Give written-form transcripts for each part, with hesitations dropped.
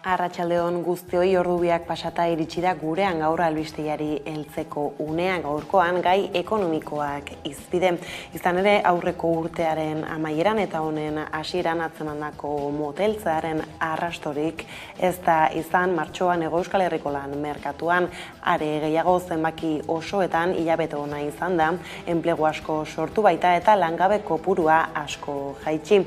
Arratsaldeon guztioi, ordubiak pasata iritsi da gurean gaur albistegiari heltzeko unea. Gaurkoan gai ekonomikoak hizpide. Izan ere aurreko urtearen amaieran eta honen hasieran atzemandako moteltzearen arrastorik ez da izan martxoan Hego Euskal Herriko lan merkatuan. Are gehiago zenbaki osoetan hilabete ona izan da, enplegu asko sortu baita eta langabe kopurua asko jaitsi.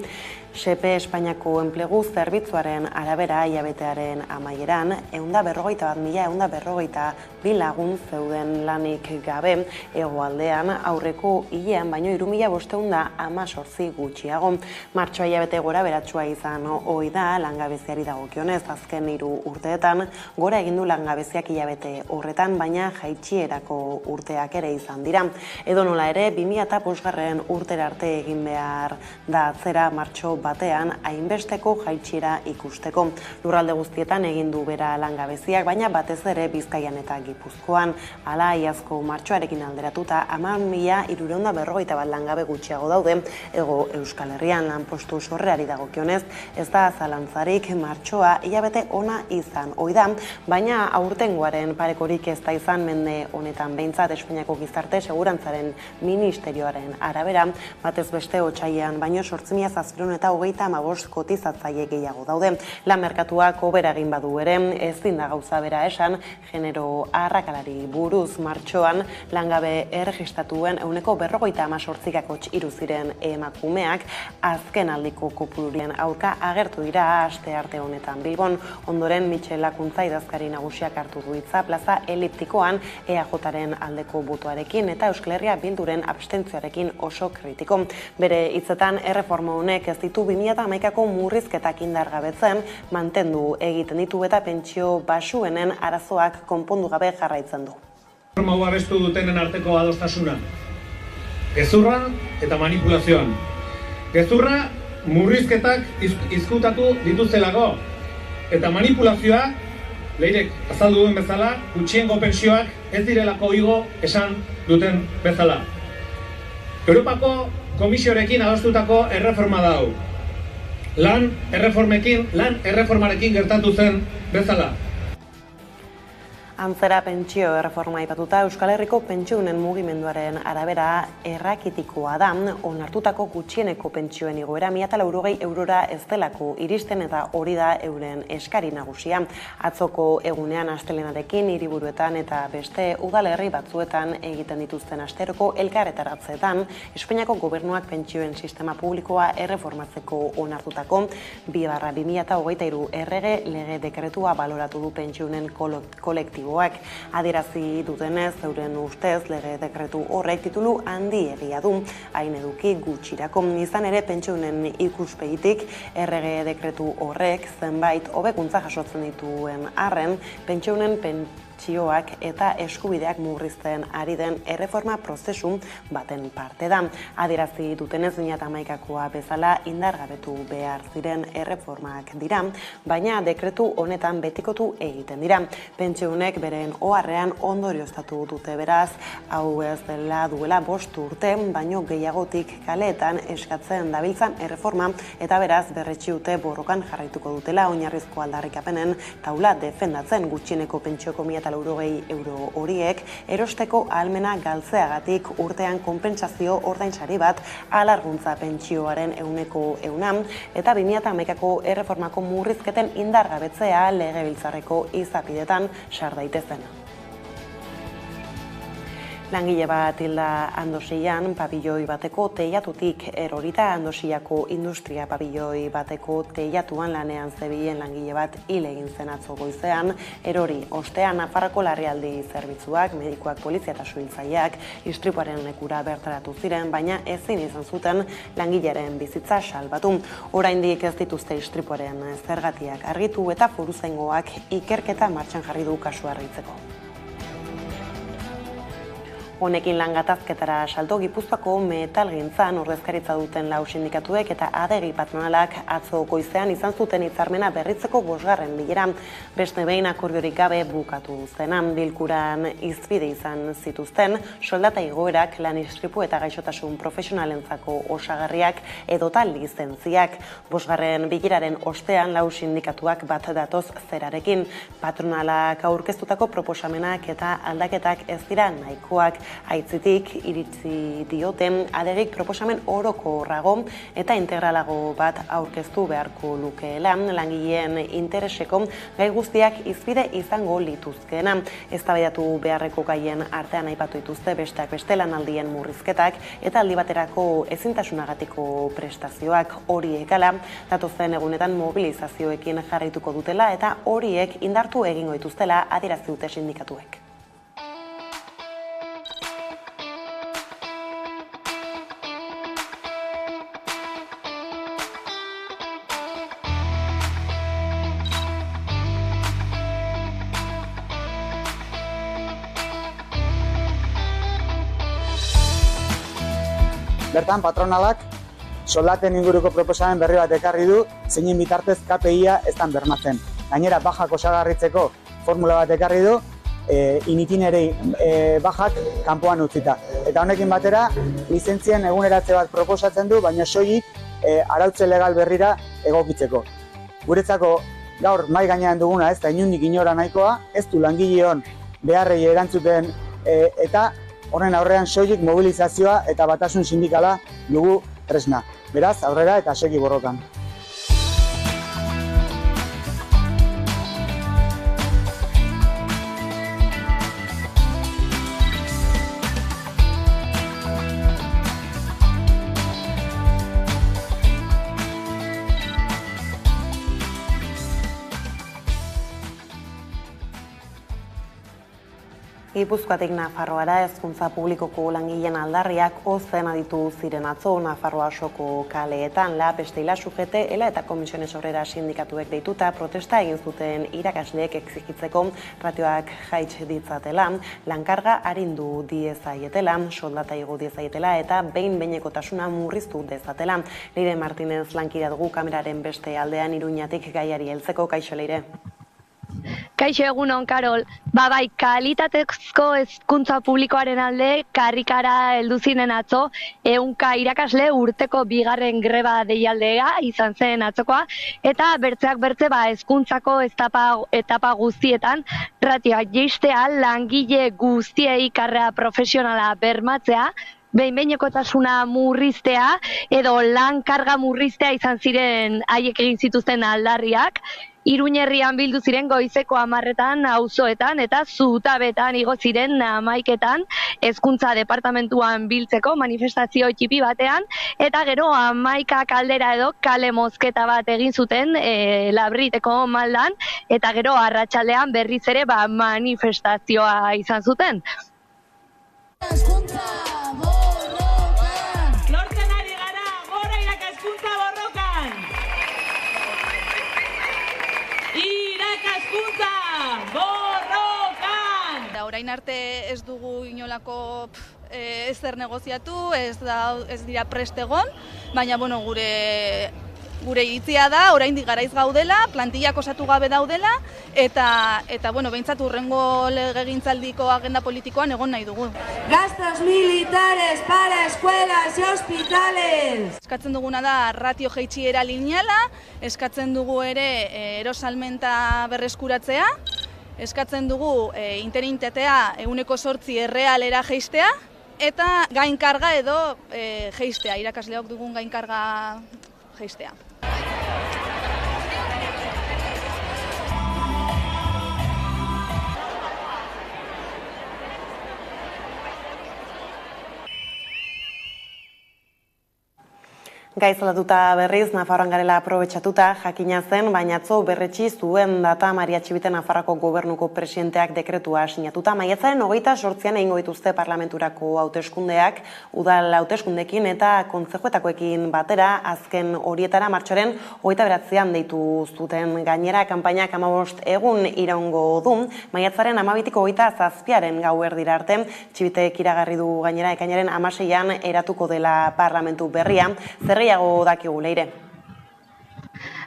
SEPE Espainiako enplegu zerbitzuaren arabera hilabetearen amaieran 141.142 lagun zeuden lanik gabe, hegoaldean aurreko hilean baino 3.518 gutxiago. Martxoa hilabete gora beratsua izan ohi da langabeziari dagokionez, azken 3 urteetan gora egin du langabeziak hilabete horretan, baina jaitsierako urteak ere izan dira. Edonola ere 2005 urtera arte egin behar da atzera martxo batean hainbesteko jaitsiera ikusteko. Lurralde guztietan egin du bera langabeziak, baina batez ere Bizkaian eta Gipuzkoan. Hala, iazko martxoarekin alderatuta 10.341 langabe gutxiago daude. Hego Euskal Herrian lanpostu sorrerari dagokionez, ez da zalantzarik martxoa hilabete ona izan ohi da, baina aurtengoaren parekorik ez da izan mende honetan behintzat. Espainiako Gizarte Segurantzaren Ministerioaren arabera, batez beste otsailean baino 8.725 kotizatzaile gehiago daude. Lan merkatuak hobera egin badu ere, ezin da gauza bera esan, genero arrakalari buruz martxoan langabe erregistatuen 48,8 ziren emakumeak azken aldiko kopururien aurka agertu dira aste arte honetan Bilbon. Ondoren Mitxel Lakuntza idazkari nagusiak hartu du hitza plaza eliptikoan EAJaren aldeko botoarekin eta Euskal Herria Bilduren abstentzioarekin oso kritiko. Bere hitzetan erreforma honek ez ditu 2011ko murrizketak indargabetzen, mantendu egiten ditu eta pentsio baxuenen arazoak konpondu gabe jarraitzen du. Erreforma hau abestu dutenen arteko adostasuna. Gezurra eta manipulazioan. Gezurra murrizketak izkutatu dituztelako. Eta manipulazioa, Leirek azaldu duen bezala, gutxiengo pentsioak ez direlako igo esan duten bezala. Europako Komisioarekin adostutako erreforma da hau. Lan erreformarekin gertatu zen bezala. Antzera pentsio erreforma aipatuta, Euskal Herriko pentsioen mugimenduaren arabera errakitikoa da, onartutako gutxieneko pentsioen igoera 1.080 eurora ez delako iristen eta hori da euren eskari nagusia. Atzoko egunean astelenarekin hiriburuetan eta beste udalerri batzuetan egiten dituzten asteroko elkarretaratzeetan, Espainiako gobernuak pentsioen sistema publikoa erreformatzeko onartutako 2/2023 errege lege dekretua baloratu du pentsioen kolektibo. Adierazi dutenez, euren ustez, lege dekretu horrek titulu handiegia du, hain eduki gutxirako. Izan ere, pentsioen ikuspegitik, errege dekretu horrek zenbait hobekuntza jasotzen dituen arren, pentsioen pentsioak eta eskubideak murrizten ari den erreforma prozesu baten parte da. Adierazi dutenez 2011koa bezala indargabetu behar ziren erreformak dira, baina dekretu honetan betikotu egiten dira. Pentsionek beren oharrean ondorioztatu dute beraz, hau ez dela duela 5 urte, baino gehiagotik kaleetan eskatzen dabiltzan erreforma eta beraz berretsi dute borrokan jarraituko dutela oinarrizko aldarrikapenen taula defendatzen gutxieneko pentsioko 1.080 euro horiek erosteko ahalmena galtzeagatik urtean konpentsazio ordainsari bat alarguntza pentsioaren 100% eta 2011ko erreformako murrizketen indargabetzea legebiltzarreko izapidetan sar daitezen. Langile bat hilda Andosian pabilloi bateko teilatutik erorita. Andosiako industria pabilloi bateko teilatuan lanean zebilen langile bat hil egin zen atzo goizean, erori ostean Nafarroako larrialdi zerbitzuak, medikuak, polizia eta suhiltzaileak istripuaren lekura bertaratu ziren, baina ezin izan zuten langilearen bizitza salbatu. Oraindik ez dituzte istripuaren zergatiak argitu eta foruzaingoak ikerketa martxan jarri du kasua argitzeko. Honekin lan gatazketara salto Gipuzkoako metalgintzan ordezkaritza duten 4 sindikatuek eta adegi patronalak atzo goizean izan zuten hitzarmena berritzeko 5. bilera. Beste behin akordiorik gabe bukatu zena. Bilkuran hizpide izan zituzten soldata igoerak, lan istripu eta gaixotasun profesionalentzako osagarriak edota lizentziak. 5. bileraren ostean 4 sindikatuak bat datoz zerarekin. Patronalak aurkeztutako proposamenak eta aldaketak ez dira nahikoak. Aitzitik iritzi dioten adegik proposamen orokorrago eta integralago bat aurkeztu beharko lukeela, langileen intereseko gai guztiak hizpide izango lituzkeena. Eztabaidatu beharreko gaien artean aipatu dituzte besteak beste lanaldien murrizketak eta aldi baterako ezintasunagatiko prestazioak. Horiek hala, datozen egunetan mobilizazioekin jarraituko dutela eta horiek indartu egingo dituztela adierazi dute sindikatuek. Bertan, patronalak soldaten inguruko proposamen berri bat ekarri du, zeinen bitartez KPI-a ez dan bermatzen. Gainera, bajak osagarritzeko formula bat ekarri du, initineri bajak kanpoan utzita. Eta honekin batera, lizentzien eguneratze bat proposatzen du, baina soilik arautze legal berrira egokitzeko. Guretzako gaur mai gainean duguna ez da inundik inora nahikoa, ez du langileon beharrei erantzuten eta horren aurrean soilik mobilizazioa eta batasun sindikala dugu tresna. Beraz, aurrera eta segi borrokan. Gipuzkoatik Nafarroara hezkuntza publikoko langileen aldarriak ozen aditu ziren atzo Nafarroa osoko kaleetan. Beste UGT, ELA eta Komisiones Obrera sindikatuek deituta protesta egin zuten irakasleek exigitzeko ratioak jaits ditzatela, lankarga arindu diezaietela, soldata igo diezaietela eta behin-behinekotasuna murriztu dezatela. Leire Martinez lankide dugu kameraren beste aldean Iruñatik gaiari heltzeko. Kaixo, Leire. Kaixo, egunon, Karol. Bai, kalitatezko hezkuntza publikoaren alde karrikara heldu ziren atzo, 100 irakasle urteko 2. greba deialdea izan zen atzokoa, eta bertzeak bertze hezkuntzako etapa guztietan ratioak jaistea, langile guztiei karrera profesionala bermatzea, behin-behinekotasuna murriztea edo lan karga murriztea izan ziren haiek egin zituzten aldarriak. Iruñerrian bildu ziren goizeko 10etan auzoetan eta zutabetan igo ziren 11etan hezkuntza departamentuan biltzeko manifestazio txipi batean eta gero 11 kaldera edo kale mozketa bat egin zuten Labriteko maldan eta gero arratsaldean berriz ere manifestazioa izan zuten. Lortzen ari gara, gora irakaskuntza borrokan! Irakaskuntza borrokan! Orain arte ez dugu inolako ezer negoziatu, ez dira prest egon, baina gure iritzia da, oraindik garaiz gaudela, plantillak osatu gabe daudela, eta behintzat hurrengo legegintzaldiko agenda politikoan egon nahi dugu. Gastos militares para escuelas y hospitales! Eskatzen duguna da ratio jaitsiera lineala, eskatzen dugu ere erosalmenta berreskuratzea, eskatzen dugu interinitatea 8% errealera jaistea, eta gainkarga edo jaistea, irakasleok dugun gainkarga jaistea. Gaizalatuta berriz, Nafarroan garela aprobetxatuta jakina zen, baina atzo berretsi zuen data Maria Txibite Nafarroako gobernuko presidenteak dekretua sinatuta. Maiatzaren 28an egingo dituzte parlamenturako hauteskundeak, udal hauteskundekin eta kontzejuetakoekin batera, azken horietara martxoaren 29an deitu zuten. Gainera, kanpainak 15 egun iraungo du, maiatzaren 12ko 27aren gauerdira arte, Txibitek iragarri du gainera ekainaren 16an eratuko dela parlamentu berria. Zerriago dakigu, Leire.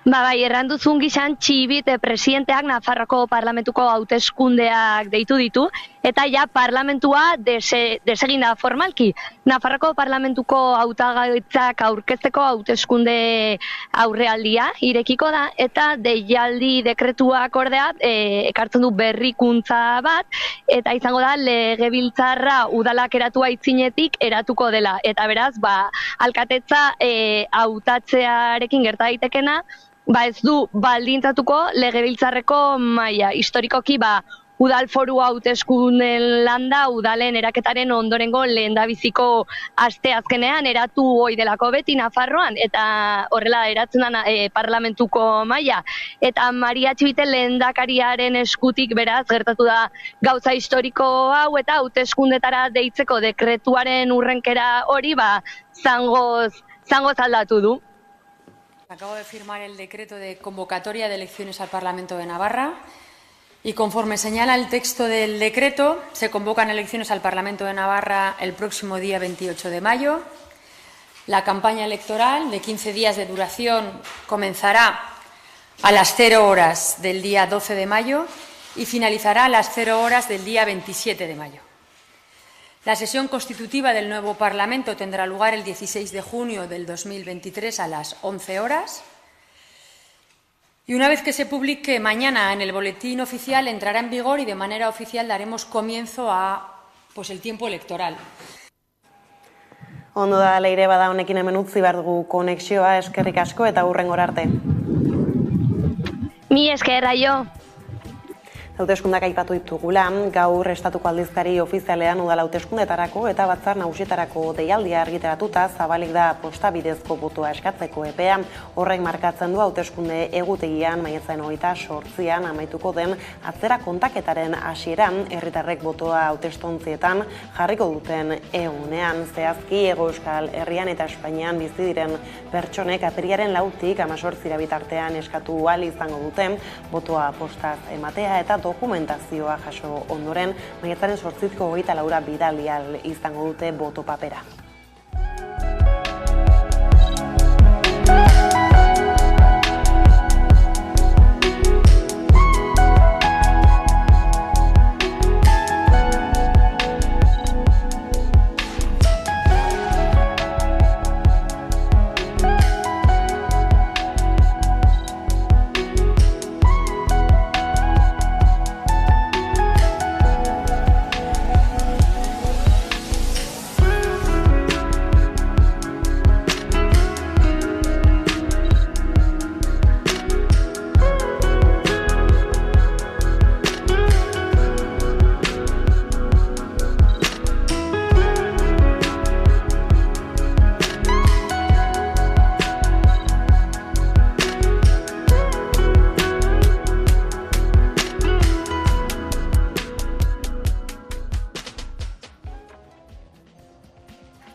Bai, erranduzun gizan Txibite presidenteak Nafarroko parlamentuko hauteskundeak deitu ditu, eta ja parlamentua desegin da formalki. Nafarroko parlamentuko hautagaitzak aurkezteko hauteskunde aurrealdia irekiko da, eta deialdi dekretuak ordea ekartzen du berrikuntza bat, eta izango da legebiltzarra udalak eratua itzinetik eratuko dela. Eta beraz, alkatetza hautatzearekin gerta daitekena, ez du baldintzatuko legebiltzarreko maila. Historikoki udal foru hauteskunden landa udalen eraketaren ondorengo lehendabiziko asteazkenean eratu ohi delako beti Nafarroan, eta horrela eratzen da parlamentuko maila. Eta Maria Txibite lehendakariaren eskutik beraz gertatu da gauza historiko hau, eta hauteskundetara deitzeko dekretuaren urrenkera hori zangoz aldatu du. Acabo de firmar el decreto de convocatoria de elecciones al Parlamento de Navarra y conforme señala el texto del decreto, se convocan elecciones al Parlamento de Navarra el próximo día 28 de mayo. La campaña electoral de 15 días de duración comenzará a las 0 horas del día 12 de mayo y finalizará a las 0 horas del día 27 de mayo. La sesión constitutiva del nuevo Parlamento tendrá lugar el 16 de junio del 2023 a las 11 horas. Y una vez que se publique mañana en el boletín oficial, entrará en vigor y de manera oficial daremos comienzo a el tiempo electoral. Ondo da, Leire, bada honekin hemen utzi behar dugu konexioa, eskerrik asko eta hurrengora arte. Mi esker, aio. Hauteskundak aipatu ditugula, gaur estatuko aldizkari ofizialean udal hauteskundetarako eta batzar nagusietarako deialdia argitaratuta zabalik da posta bidezko botoa eskatzeko epea. Horrek markatzen du hauteskunde egutegian maiatzaren 28an amaituko den atzera kontaketaren hasieran herritarrek botoa hautestontzietan jarriko duten egunean. Zehazki Hego Euskal Herrian eta Espainian bizi diren pertsonek apirilaren 4tik 18 bitartean eskatu ahal izango duten botoa postaz ematea eta dokumentazioa jaso ondoren, maiatzaren 8ko 24 bidali ahal izango dute boto papera.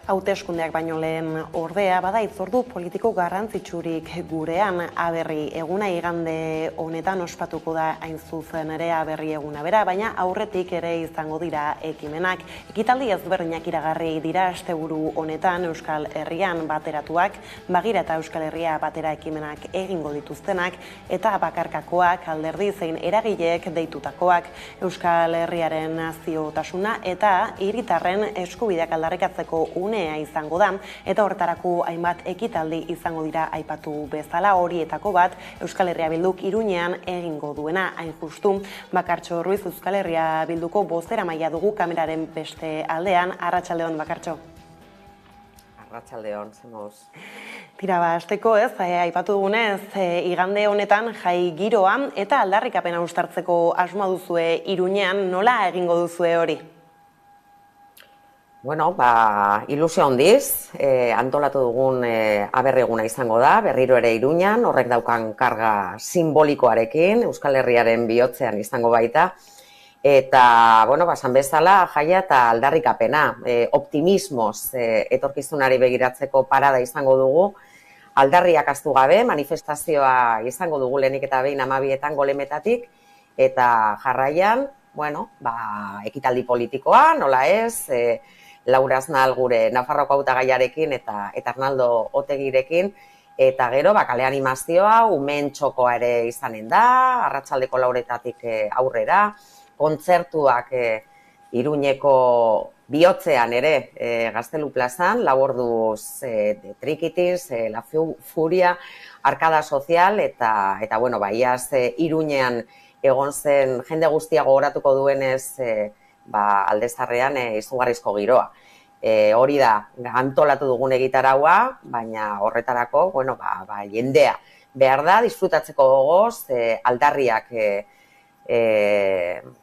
Hauteskundeak baino lehen ordea, bada hitzordu politiko garrantzitsurik gurean. Aberri eguna igande honetan ospatuko da hain zuzen ere Aberri eguna bera, baina aurretik ere izango dira ekimenak. Ekitaldi ezberdinak iragarri dira asteburu honetan Euskal Herrian bateratuak, Bagira eta Euskal Herria batera ekimenak egingo dituztenak, eta bakarkakoak, alderdi zein eragileek deitutakoak, Euskal Herriaren naziotasuna eta hiritarren eskubideak aldarrikatzeko unea izango da, eta horretarako hainbat ekitaldi izango dira aipatu bezala. Horietako bat Euskal Herria Bilduk Iruñean egingo duena, hain justu. Bakartxo Ruiz Euskal Herria Bilduko bozeramailea dugu kameraren beste aldean. Arratsaldeon, Bakartxo. Arratsaldeon, zemoz. Tira, hasteko aipatu dugunez, igande honetan jai giroa eta aldarrikapena uztartzeko asmoa duzue Iruñean, nola egingo duzue hori? Bueno, ilusio handiz, antolatu dugun aberreguna izango da, berriro ere Iruñan, horrek daukan karga simbolikoarekin, Euskal Herriaren bihotzean izango baita, eta, esan bezala, jaia eta aldarrikapena, optimismoz etorkizunari begiratzeko parada izango dugu, aldarriak ahaztu gabe, manifestazioa izango dugu lehenik eta behin 12etan golemetatik, eta jarraian, ekitaldi politikoa, nola ez, Laura Aznal gure Nafarroko hautagaiarekin eta Arnaldo Otegirekin, eta gero kale animazioa, umeen txokoa ere izanen da, arratsaldeko 4etatik aurrera, kontzertuak Iruñeko bihotzean ere Gaztelu plazan, 4 orduz Trikitiz, La Furia, Arkada Sozial, eta iaz Iruñean egon zen jende guztia gogoratuko duenez Aldezarrean izugarrizko giroa. Hori da, antolatu dugun egitaraua, baina horretarako, jendea behar da, disfrutatzeko gogoz, aldarriak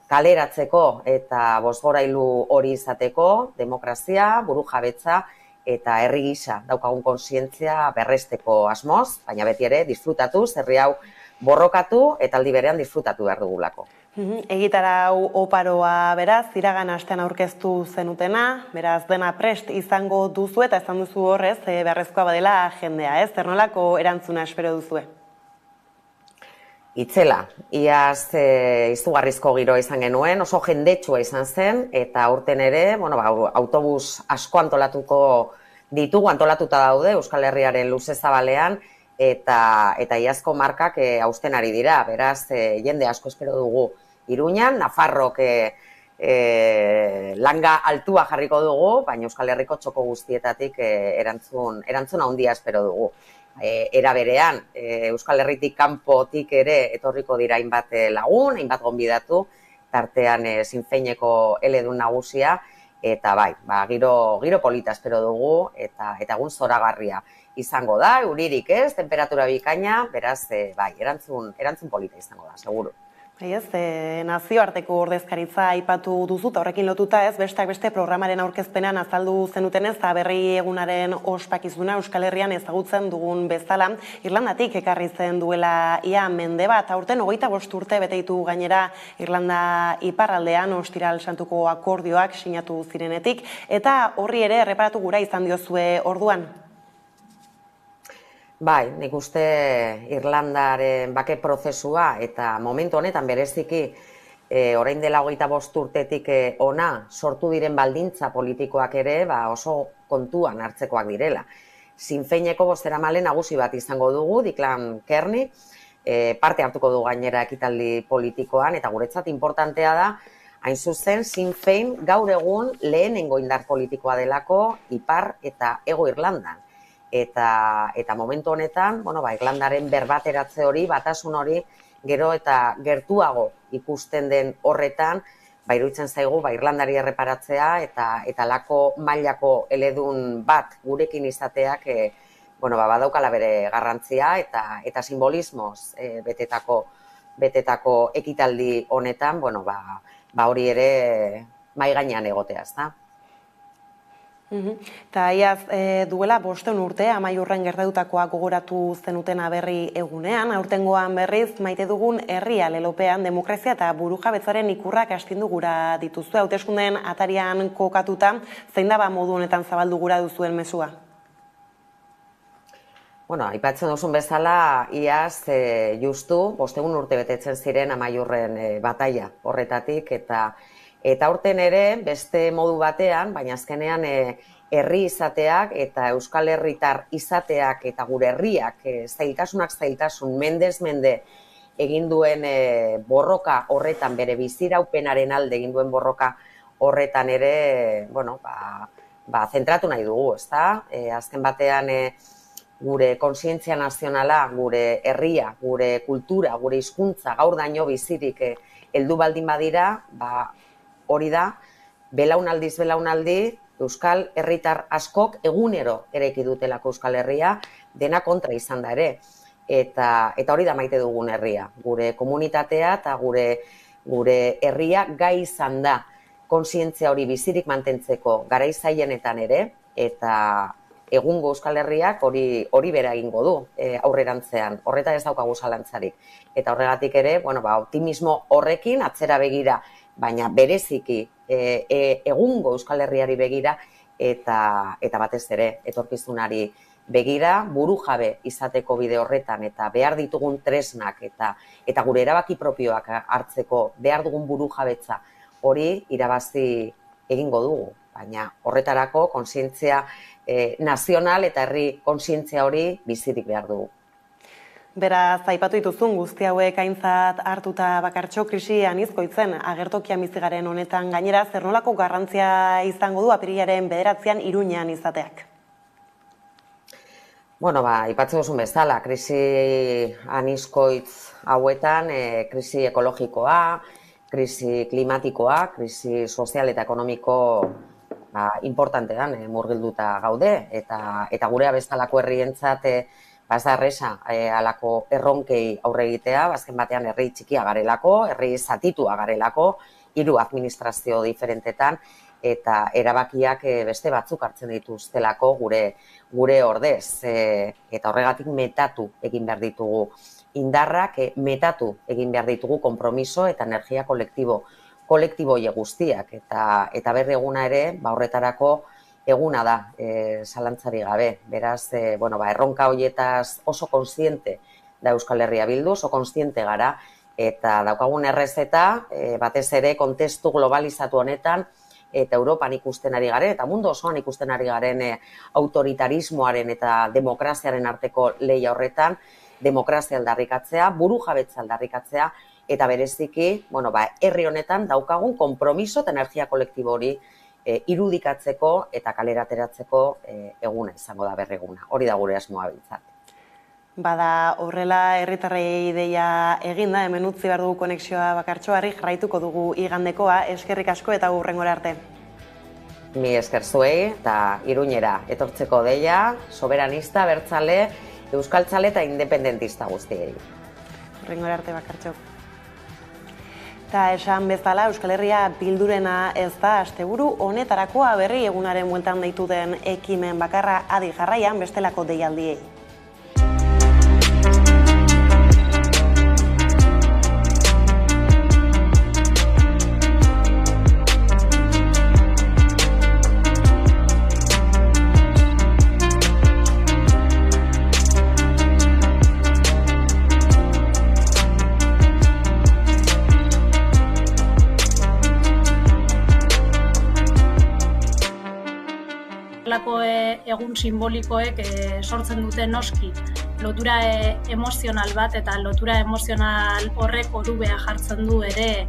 kaleratzeko eta bozgorailu hori izateko, demokrazia, burujabetza eta herri gisa daukagun kontzientzia berresteko asmoz, baina beti ere disfrutatuz, herri hau borrokatu eta aldi berean disfrutatu behar dugulako. Egitarau oparoa beraz, iragan astean aurkeztu zenutena, beraz dena prest izango duzu eta esan duzu horrez, beharrezkoa badela jendea, ez? Zer nolako erantzuna espero duzue? Itzela, iaz izugarrizko giroa izan genuen, oso jendetsua izan zen, eta aurten ere, autobus asko antolatuta daude Euskal Herriaren luze zabalean, eta iazko markak hausten ari dira, beraz, jende asko espero dugu Iruñan, Nafarrok langa altua jarriko dugu, baina Euskal Herriko txoko guztietatik erantzun handia espero dugu. Era berean, Euskal Herritik kanpotik ere etorriko dira hainbat lagun, hainbat gonbidatu, tartean Sinfeineko eledun nagusia, eta giro polita espero dugu, eta egun zoragarria izango da, euririk ez, temperatura bikaina, beraz, erantzun polita izango da, seguru. Nazioarteko ordezkaritza aipatu duzu, eta horrekin lotuta ez, besteak beste programaren aurkezpenean azaldu zenuten ez, berri egunaren ospakizuna Euskal Herrian ezagutzen dugun bezala, Irlandatik ekarri zen duela ia mende bat, aurten 25 urte bete ditu gainera Irlanda iparraldean Ostiral Santuko akordioak sinatu zirenetik, eta horri ere erreparatu gura izan diozue orduan. Bai, nik uste Irlandaren bake prozesua eta momentu honetan bereziki orain dela 25 urtetik ona sortu diren baldintza politikoak ere oso kontuan hartzekoak direla. Sinfeineko bozeramale nagusi bat izango dugu, Declan Kearney, parte hartuko du gainera ekitaldi politikoan, eta guretzat importantea da, hain zuzen, Sinn Fein gaur egun lehenengo indar politikoa delako Ipar eta Hego Irlandan. Eta momentu honetan, Irlandaren berbateratze hori, batasun hori, gero eta gertuago ikusten den horretan, iruditzen zaigu, Irlandari erreparatzea eta lako mailako eledun bat gurekin izateak, badaukala bere garrantzia eta simbolismoz betetako ekitaldi honetan, hori ere mai gainean egotea, ezta? Eta iaz duela 5 urte Amaiurren gertatutakoa gogoratu zenuten aberri egunean, aurtengoan berriz maite dugun herria lelopean demokrazia eta burujabetzaren ikurrak astindu gura dituzue, hauteskundeen atarian kokatuta, zein da modu honetan zabaldu gura duzuen mezua? Aipatzen duzun bezala, iaz justu 5 urte betetzen ziren Amaiurren bataila horretatik, eta aurten ere, beste modu batean, baina azkenean herri izateak eta Euskal Herritar izateak eta gure herriak zailtasun mendez mende egin duen borroka horretan, bere biziraupenaren alde egin duen borroka horretan ere, zentratu nahi dugu, ezta? Azken batean gure kontzientzia nazionala, gure herria, gure kultura, gure hizkuntza gaur daño bizirik heldu baldin badira, hori da, belaunaldiz belaunaldi, Euskal Herritar askok egunero eraiki dutelako Euskal Herria, dena kontra izan da ere. Eta hori da maite dugun herria. Gure komunitatea eta gure herria gai izan da konsientzia hori bizirik mantentzeko garai zailenetan ere, eta egungo Euskal Herriak hori bera egingo du aurrerantzean, horreta ez daukagu zalantzarik. Eta horregatik ere, optimismo horrekin atzera begira, baina bereziki egungo Euskal Herriari begira eta batez ere etorkizunari begira, burujabe izateko bide horretan eta behar ditugun tresnak eta gure erabaki propioak hartzeko behar dugun burujabetza hori irabazi egingo dugu. Baina horretarako konsientzia nazional eta herri konsientzia hori bizirik behar dugu. Beraz, aipatu dituzun guzti hauek aintzat hartuta Bakartxo, krisi anizkoitzen agertokian bizi garen honetan gainera zer nolako garrantzia izango du apirilaren 9an Iruñean izateak? Aipatzen duzun bezala, krisi anizkoitz hauetan, krisi ekologikoa, krisi klimatikoa, krisi sozial eta ekonomiko importantean murgilduta gaude, eta gurea bezalako herrientzat ez da erresa halako erronkei aurre egitea, azken batean herri txikia garelako, herri zatitua garelako, 3 administrazio diferentetan, eta erabakiak beste batzuk hartzen dituztelako gure ordez. Eta horregatik metatu egin behar ditugu indarrak, metatu egin behar ditugu konpromiso eta energia kolektibo guztiak. Eta berri eguna ere, horretarako eguna da, zalantzari gabe. Beraz, erronka horietaz oso konstiente da Euskal Herria Bildu, oso konstiente gara, eta daukagun errezeta, batez ere kontestu globalizatu honetan, eta Europan ikusten ari garen, eta mundu osoan ikusten ari garen autoritarismoaren eta demokraziaren arteko lehia horretan, demokrazia aldarrikatzea, burujabetza aldarrikatzea, eta bereziki, herri honetan daukagun konpromiso eta energia kolektibo hori irudikatzeko eta kalerateratzeko eguna izango da berreguna. Hori da gure asmoa behintzat. Bada horrela herritarrei ideia eginda, hemen utzi behar dugu konexioa Bakartxoari, jarraituko dugu igandekoa, eskerrik asko eta hurrengora arte. Mi esker zuei eta Iruñera etortzeko deia, soberanista, abertzale, euskaltzale eta independentista guztiei. Hurrengora arte Bakartxo. Eta esan bezala Euskal Herria Bildurena ez da asteburu honetarakoa berri egunaren bueltan deitu den ekimen bakarra adi jarraian bestelako deialdiei. Egun simbolikoek sortzen dute noski lotura emozional bat eta lotura emozional horrek orubea jartzen du ere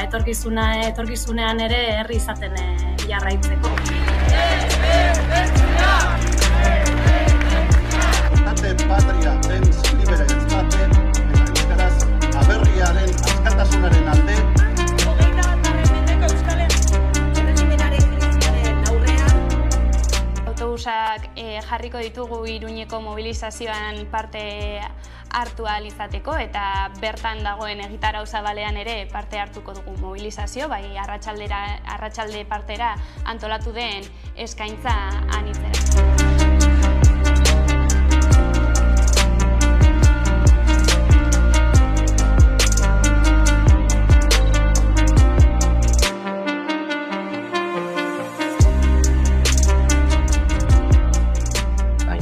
etorkizunean ere herri izaten jarraitzeko. Patria dens libere ezbate eta euskaraz aberriaren askatasunaren alde autobusak jarriko ditugu Iruñeko mobilizazioan parte hartu ahal izateko eta bertan dagoen egitarau zabalean ere parte hartuko dugu mobilizazio, bai arratsalde partera antolatu den eskaintza anitzera.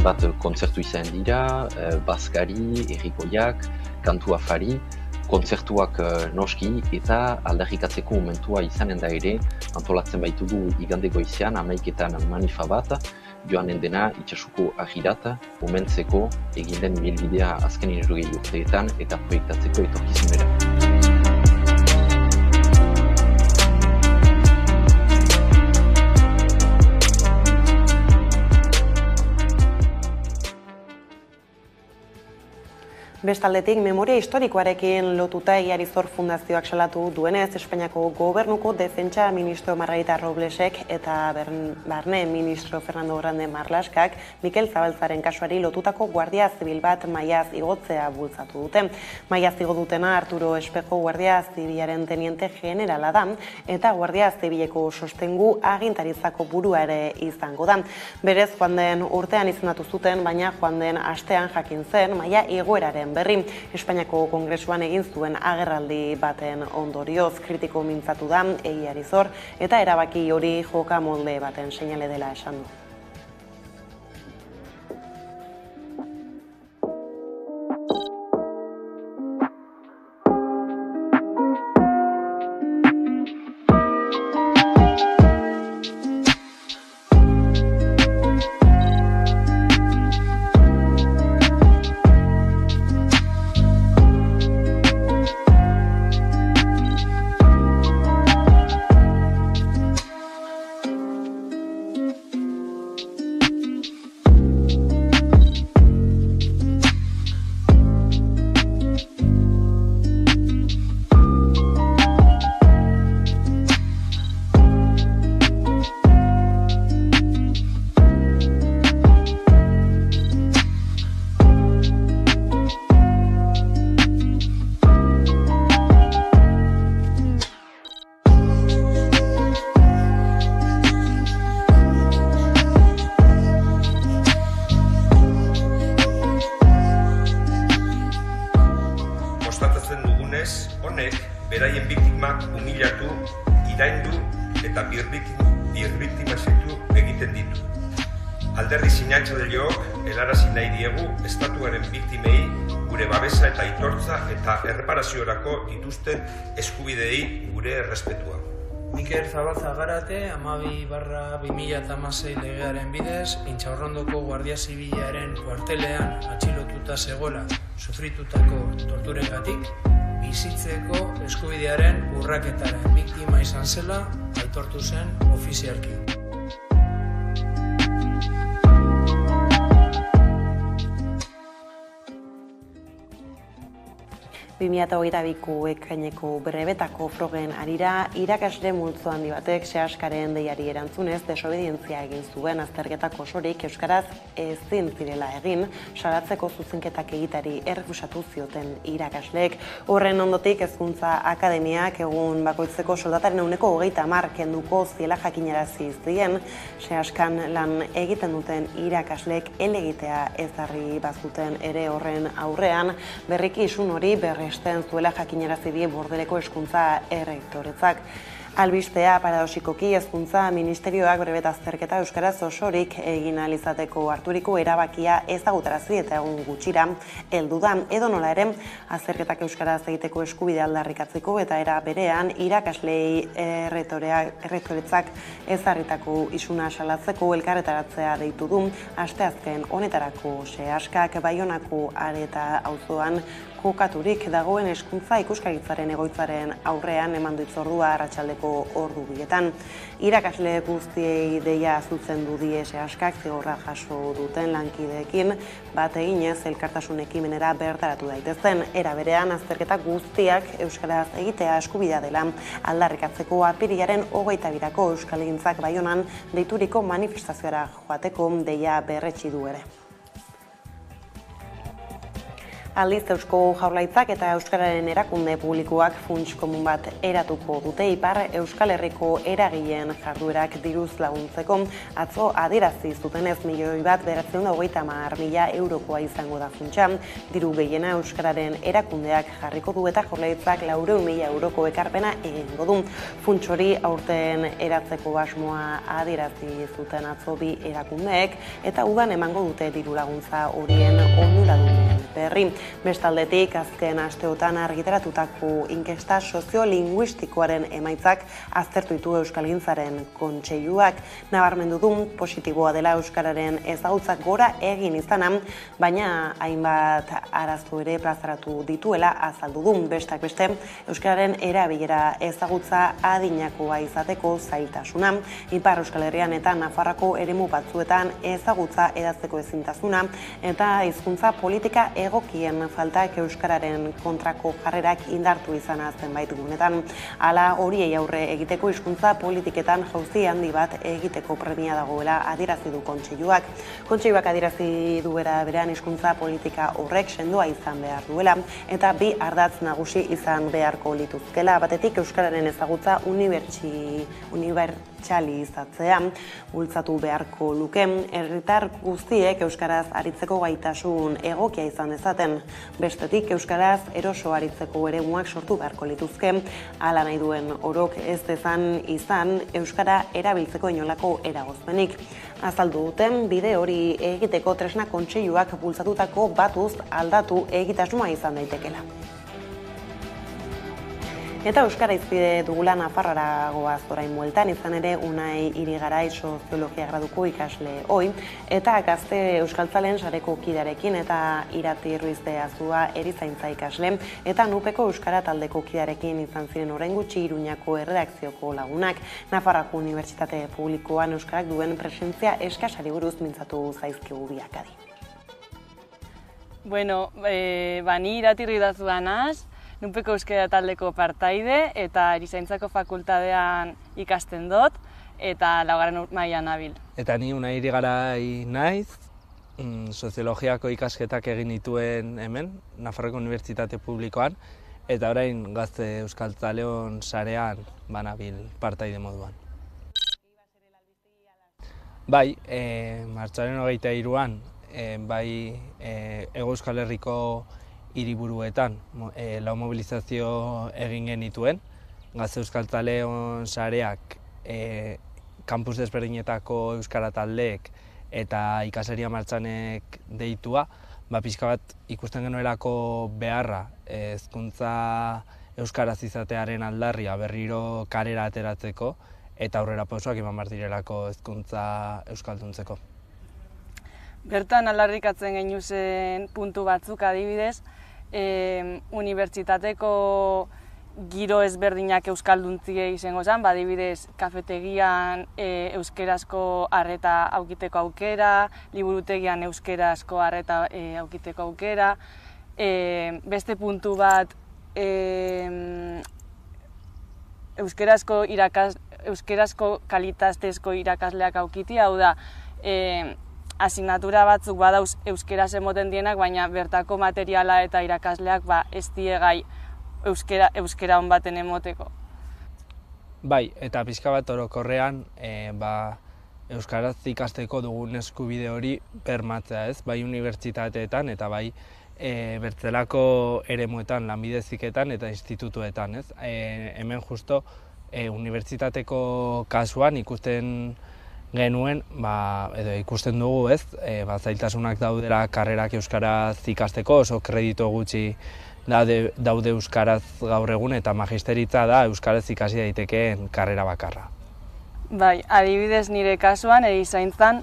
Bat kontzertu izan dira, bazkari, errikoiak, kantu afari, kontzertuak noski eta aldarrikatzeko momentua izanen da ere, antolatzen baitugu igande goizean, 11etan manifa bat, joanen dena itsasuko agirat, momentzeko egin den ibilbidea azken 20 urteetan eta proiektatzeko etorkizunera. Bestaldetik, memoria historikoarekin lotuta Egiarizor Fundazioak salatu duenez, Espainiako Gobernuko Defentsa Ministro Margarita Roblesek eta Barne Ministro Fernando Grande Marlaskak Mikel Zabaltzaren kasuari lotutako Guardia Zibil bat maiaz igotzea bultzatu dute. Maiaz igo dutena Arturo Espejo Guardia Zibilaren teniente generala da eta Guardia Zibileko sostengu agintarizako burua ere izango da. Berez, joan den urtean izendatu zuten, baina joan den astean jakin zen maila igoeraren berri. Espainiako Kongresuan egin zuen agerraldi baten ondorioz kritiko mintzatu da Egiarizor eta erabaki hori joka molde baten seinale dela esan du. Honek, beraien biktimak humilatu, iraindu eta birbiktimazatu egiten ditu. Alderdi sinatzaileok helarazi nahi diegu estatuaren biktimei gure babesa eta aitortza eta erreparaziorako dituzten eskubideei gure errespetua. Mikel Zabaltza Garate, 12/2016 legearen bidez, Intxaurrondoko Guardia Zibilaren kuartelean atxilotuta zegoela sufritutako torturengatik, bizitzeko eskubidearen urraketaren biktima izan zela aitortu zen ofizialki. 2022ko ekaineko brebetako frogen arira, irakasle multzo handi batek sehaskaren deiari erantzunez desobedientzia egin zuen azterketako osorik euskaraz ezin zirela egin, salatzeko zuzenketak egitari errefusatu zioten irakasleek. Horren ondotik Hezkuntza Akademiak egun bakoitzeko soldataren 30% kenduko ziela jakinarazi zien, sehaskan lan egiten duten irakasleek elegitea ezarri bazuten ere horren aurrean, berriki isun hori berresten zuela jakinarazi die Bordeleko Hezkuntza Errektoretzak. Albistea paradoxikoki Hezkuntza Ministerioak brebet azterketa euskaraz osorik egin ahal izateko harturiko erabakia ezagutarazi eta egun gutxira heldu da, edo nola ere azterketak euskaraz egiteko eskubidea aldarrikatzeko eta era berean irakaslei errektoretzak ezarritako isuna salatzeko elkarretaratzea deitu du asteazken honetarako sehaskak Baionako Areta auzoan kokaturik dagoen hezkuntza ikuskaritzaren egoitzaren aurrean eman du hitzordua arratsaldeko ordu bietan. Irakasle guztiei deia zuzendu die sehaskak zigorra jaso duten lankideekin bat eginez elkartasun ekimenera bertaratu daitezen. Era berean azterketa guztiak euskaraz egitea eskubidea dela aldarrikatzeko apirilaren 22ko Euskalgintzak Baionan deituriko manifestazioara joateko deia berretsi du ere. Aldiz, Eusko Jaurlaritzak eta Euskararen erakunde publikoak funts komun bat eratuko dute Ipar Euskal Herriko eragileen jarduerak diruz laguntzeko atzo adierazi zutenez €1.930.000 eurokoa izango da funtsa. Diru gehiena Euskararen erakundeak jarriko du eta Jaurlaritzak €400.000 euroko ekarpena egingo du. Funts hori aurten eratzeko asmoa adierazi zuten atzo bi erakundeek eta udan emango dute diru laguntza horien onuradunen berri. Bestaldetik, azken asteotan argitaratutako inkesta soziolinguistikoaren emaitzak aztertu ditu Euskalgintzaren Kontseiluak. Nabarmendu du positiboa dela euskararen ezagutzak gora egin izana, baina hainbat arazo ere plazaratu dituela azaldu du. Besteak beste, euskararen erabilera ezagutza adinakoa izateko zailtasuna, Ipar Euskal Herrian eta Nafarroako eremu batzuetan ezagutza hedatzeko ezintasuna eta hizkuntza politika egokien duen faltak euskararen kontrako jarrerak indartu izana zenbait gunetan. Hala horiei aurre egiteko hizkuntza politiketan jauzi handi bat egiteko premia dagoela adierazi du kontseiluak. Kontseiluak adierazi duera berean hizkuntza politika horrek sendoa izan behar duela eta bi ardatz nagusi izan beharko lituzkela. Batetik euskararen ezagutza unibertsalizatzea bultzatu beharko luke, herritar guztiek euskaraz aritzeko gaitasun egokia izan dezaten. Bestetik euskaraz eroso aritzeko eremuak sortu beharko lituzke, hala nahi duen orok ez dezan izan euskara erabiltzeko inolako eragozpenik. Azaldu duten bide hori egiteko tresna kontseiluak bultzatutako batuz aldatu egitasmoa izan daitekela. Eta euskara izpide dugula Nafarroara goaz orain bueltan, izan ere Unai Irigarai soziologia graduko ikasle ohi, eta gazte euskaltzalen sareko kidearekin eta Irati Ruiz de Azua erizaintza ikasle, eta Nupeko euskara taldeko kidearekin izan ziren orain gutxi Iruñako erredakzioko lagunak. Nafarroako Unibertsitate Publikoan euskarak duen presentzia eskasari buruz mintzatu zaizkigu biak adi. Bueno, ni Irati Ruiz de Azua naz, Nupeko euskara taldeko partaide eta erizaintzako fakultatean ikasten dut eta laugarren mailan nabil. Eta ni Unai Irigarai naiz, soziologiako ikasketak egin dituen hemen, Nafarroako Unibertsitate Publikoan, eta orain gazte euskaltzaleon sarean banabil partaide moduan. Bai, martxoaren 23an, bai Hego Euskal Herriko hiriburuetan lau mobilizazio egin genituen, gazte euskaltzaleon sareak, kampus desberdinetako euskara taldeek eta ikaseria martxanek deitua, pixka bat ikusten genuelako beharra hezkuntza euskaraz izatearen aldarria berriro kalera ateratzeko eta aurrera pausoak eman behar direlako hezkuntza euskalduntzeko. Bertan aldarrikatzen genuzen puntu batzuk adibidez, unibertsitateko giro ezberdinak euskalduntzie izango zen, adibidez kafetegian euskerazko arreta aukiteko aukera, liburutegian euskerazko arreta aukiteko aukera, beste puntu bat euskerazko kalitatezko irakasleak aukiti, hau da, asignatura batzuk badauz euskeraz emoten dienak, baina bertako materiala eta irakasleak ez diegai euskera hon baten emoteko. Bai, eta pixka bat orokorrean euskaraz ikasteko dugun eskubide hori bermatzea, ez? Bai unibertsitateetan eta bai bertzelako eremuetan, lanbide heziketan eta institutuetan, ez? Hemen justo unibertsitateko kasuan ikusten genuen, edo ikusten dugu, ez, zailtasunak daudela karrerak euskaraz ikasteko, oso kredito gutxi daude euskaraz gaur egun eta magisteritza da euskaraz ikasi daitekeen karrera bakarra. Bai, adibidez nire kasuan, erizaintzan,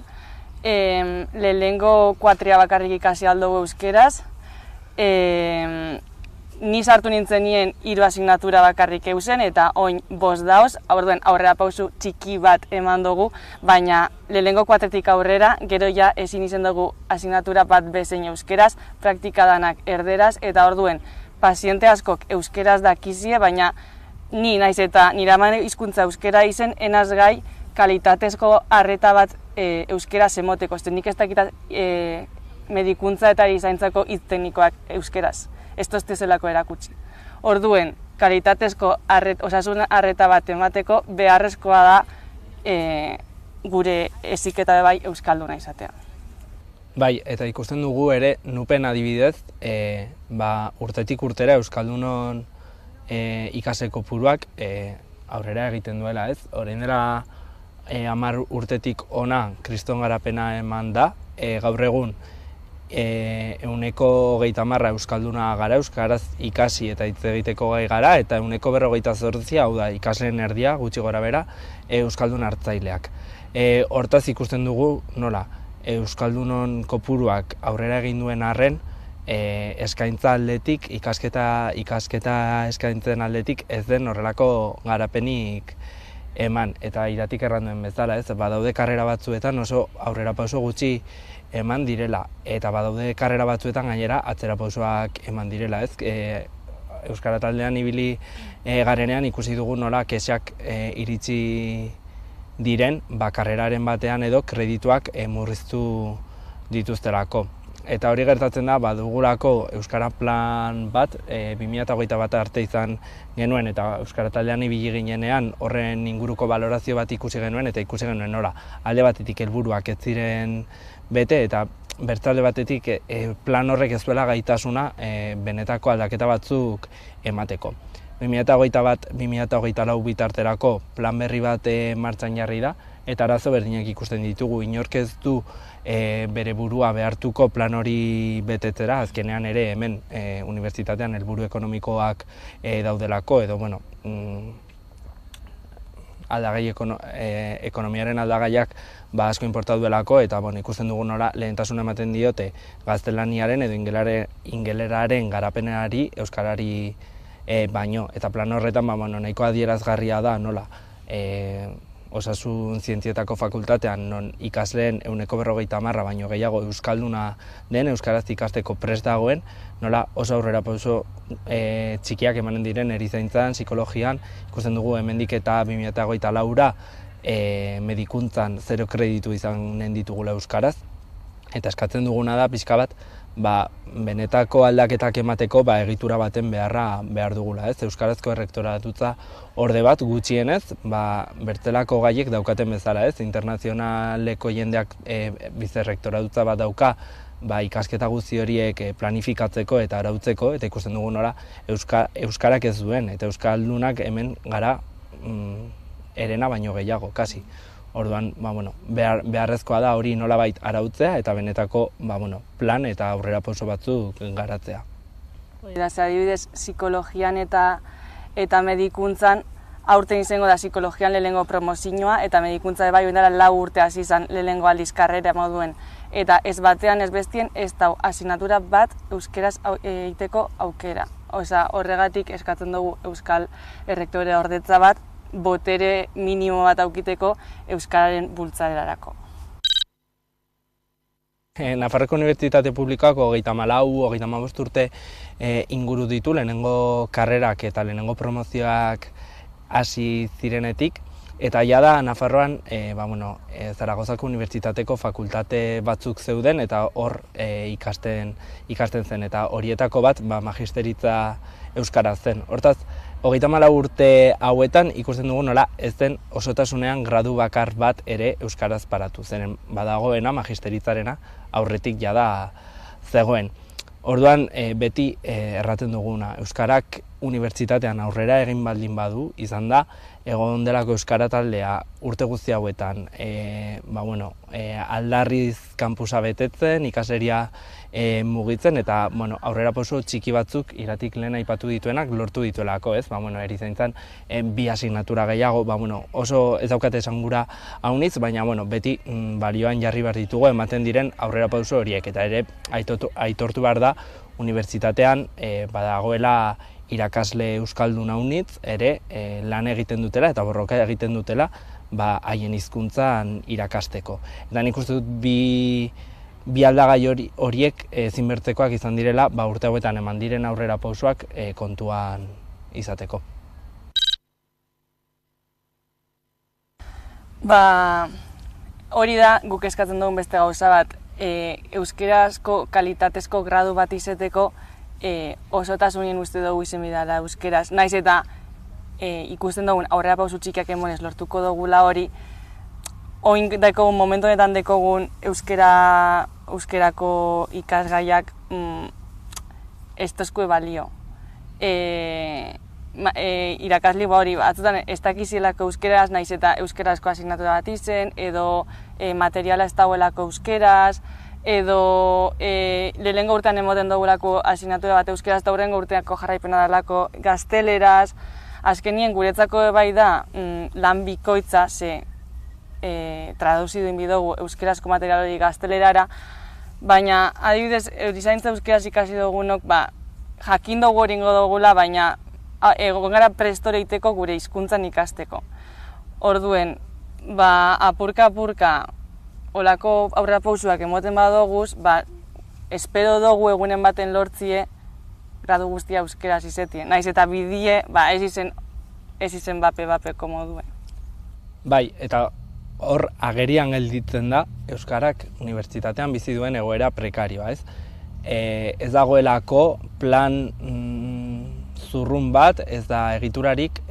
lehenengo kuatria bakarrik ikasi aldugu euskeraz, ni sartu nintzen nien 3 asignatura bakarrik eusen eta oin 5 dauz, aurrera pausu txiki bat eman dugu, baina lehenengo 4tik aurrera, gero ja ezin izan dugu asignatura bat bezein euskeraz, praktika danak erderaz, eta orduen paziente askok euskeraz dakizie, baina ni naiz eta nire ama hizkuntza euskera izen, enaz gai kalitatezko arreta bat euskeraz emoteko, nik ez dakita medikuntza eta erizaintzako hitz teknikoak euskeraz. Ez zelako erakutsi. Orduen, kalitatezko osasun arreta bat emateko beharrezkoa da gure heziketa bai euskalduna izatea. Bai, eta ikusten dugu ere Nupen adibidez, urtetik urtera euskaldunon ikase kopuruak aurrera egiten duela, ez? Orain dela 10 urtetik ona kriston garapena eman da, gaur egun 130 euskalduna gara, euskaraz ikasi eta hitz egiteko gai gara, eta 158, hau da, ikasleen erdia, gutxi gora bera, euskaldun hartzaileak. Hortaz ikusten dugu, nola, euskaldunon kopuruak aurrera egin duen arren, eskaintza aldetik, ikasketa eskaintzen aldetik, ez den horrelako garapenik eman, eta iratik erranduen bezala, ez? Badaude karrera batzuetan oso aurrerapauso gutxi eman direla, eta badaude karrera batzuetan gainera atzerapausoak eman direla, ez? Euskara taldean ibili garenean ikusi dugu nola kexak iritsi diren karreraren batean edo kredituak murriztu dituztelako. Eta hori gertatzen da, badugulako Euskara plan bat, 2021 arte izan genuen, eta Euskara taldean ibili ginenean horren inguruko balorazio bat ikusi genuen, eta ikusi genuen nola alde batetik helburuak ez ziren bete, eta bertalde batetik plan horrek ez duela gaitasuna benetako aldaketa batzuk emateko. 2021-2024 bitarterako plan berri bat martxan jarri da, eta arazo berdinak ikusten ditugu. Inork ez du bere burua behartuko plan hori betetzera, azkenean ere hemen unibertsitatean helburu ekonomikoak daudelako, edo aldagai ekonomiaren aldagaiak asko inporta duelako, eta ikusten dugu nola lehentasuna ematen diote gaztelaniaren edo ingeleraren garapenari euskarari baino, eta plan horretan nahiko adierazgarria da nola Osasun Zientzietako fakultatean non ikasleen 150 baino gehiago euskalduna den, euskaraz ikasteko prest dagoen, nola oso aurrerapauso txikiak emanen diren erizaintzan, psikologian, ikusten dugu hemendik eta 2024ra medikuntzan 0 kreditu izanen ditugula euskaraz, eta eskatzen duguna da pixka bat benetako aldaketak emateko egitura baten behar dugula, ez? Euskarazko errektoratutza orde bat gutxienez, bertzelako gaiek daukaten bezala, ez? Internazionaleko jendeak bizerrektoratutza bat dauka, ikasketa guzti horiek planifikatzeko eta arautzeko, eta ikusten dugu nola euskarak ez duen, eta euskaldunak hemen gara erena baino gehiago, kasi. Orduan, beharrezkoa da hori nolabait arautzea eta benetako plan eta aurrerapauso batzuk garatzea. Adibidez, psikologian eta medikuntzan aurten izango da psikologian lehenengo promozioa, eta medikuntza bai ondara 4 urte hasi izan lehenengo aldiz karrera moduen. Eta ez batean ez bestien ez da asignatura bat euskeraz egiteko aukera. Horregatik eskatzen dugu euskal errektore ordetza bat, botere minimo bat aukiteko euskararen bultzaderarako. Nafarroko Unibertsitate Publikoak 34-35 urte inguru ditu lehenengo karrerak eta lehenengo promozioak hasi zirenetik, eta jada Nafarroan Zaragozako Unibertsitateko fakultate batzuk zeuden eta hor ikasten zen, eta horietako bat magisteritza euskaraz zen. Hortaz, 34 urte hauetan ikusten dugu nola ez den osotasunean gradu bakar bat ere euskaraz paratu, zeren badagoena magisteritzarena aurretik jada zegoen. Orduan beti erraten duguna, euskarak unibertsitatean aurrera egin baldin badu, izan da egon delako euskara taldea urte guzti hauetan aldarriz kanpusa betetzen, ikasleria mugitzen, eta aurrerapauso txiki batzuk iratik lehen aipatu dituenak lortu dituelako, ez? Erizaintzan 2 asignatura gehiago, oso ez daukate esangura haunitz, baina beti balioan jarri behar ditugu ematen diren aurrerapauso horiek, eta ere aitortu behar da unibertsitatean badagoela irakasle euskaldun haunitz ere lan egiten dutela eta borroka egiten dutela haien hizkuntzan irakasteko. Eta nik uste dut bi aldagai horiek ezinbertzekoak izan direla urte hauetan eman diren aurrerapausoak kontuan izateko. Hori da guk eskatzen dugun beste gauza bat, euskerazko kalitatezko gradu bat izeteko osotasunien uste dugu izen bidala euskeraz. Naiz eta ikusten dugun aurrerapauso txikiak emonez lortuko dugula hori, oin dekogun, momentu honetan dekogun euskerako ikasgaiak ez tozkue balio. Irakasli hori batzutan ez dakizielako euskeraz, naiz eta euskerazko asignatura bat izen, edo materiala ez dagoelako euskeraz, edo lehenengo urtean emoten dugulako asignatura bat euskeraz, eta hurrengo urteako jarraipena dalako gazteleraz. Azkenien guretzako bai da lan bikoitza, ze traduzidu inbidogu euskerazko material hori gaztelerara, baina adibidez erizaintza euskeraz ikasi dugunok jakin dugu hori ingo dugula, baina egon gara prestore iteko gure hizkuntzan ikasteko. Orduen, apurka olako aurrerapausoak emoten badoguz, espero dugu egunen baten lortzie gradu guztia euskeraz izetien. Naiz eta bidie, ez izen bape komoduen. Bai, eta hor agerian gelditzen da euskarak unibertsitatean bizi duen egoera prekarioa, ez? Ez dagoelako plan zurrun bat, ez da egiturarik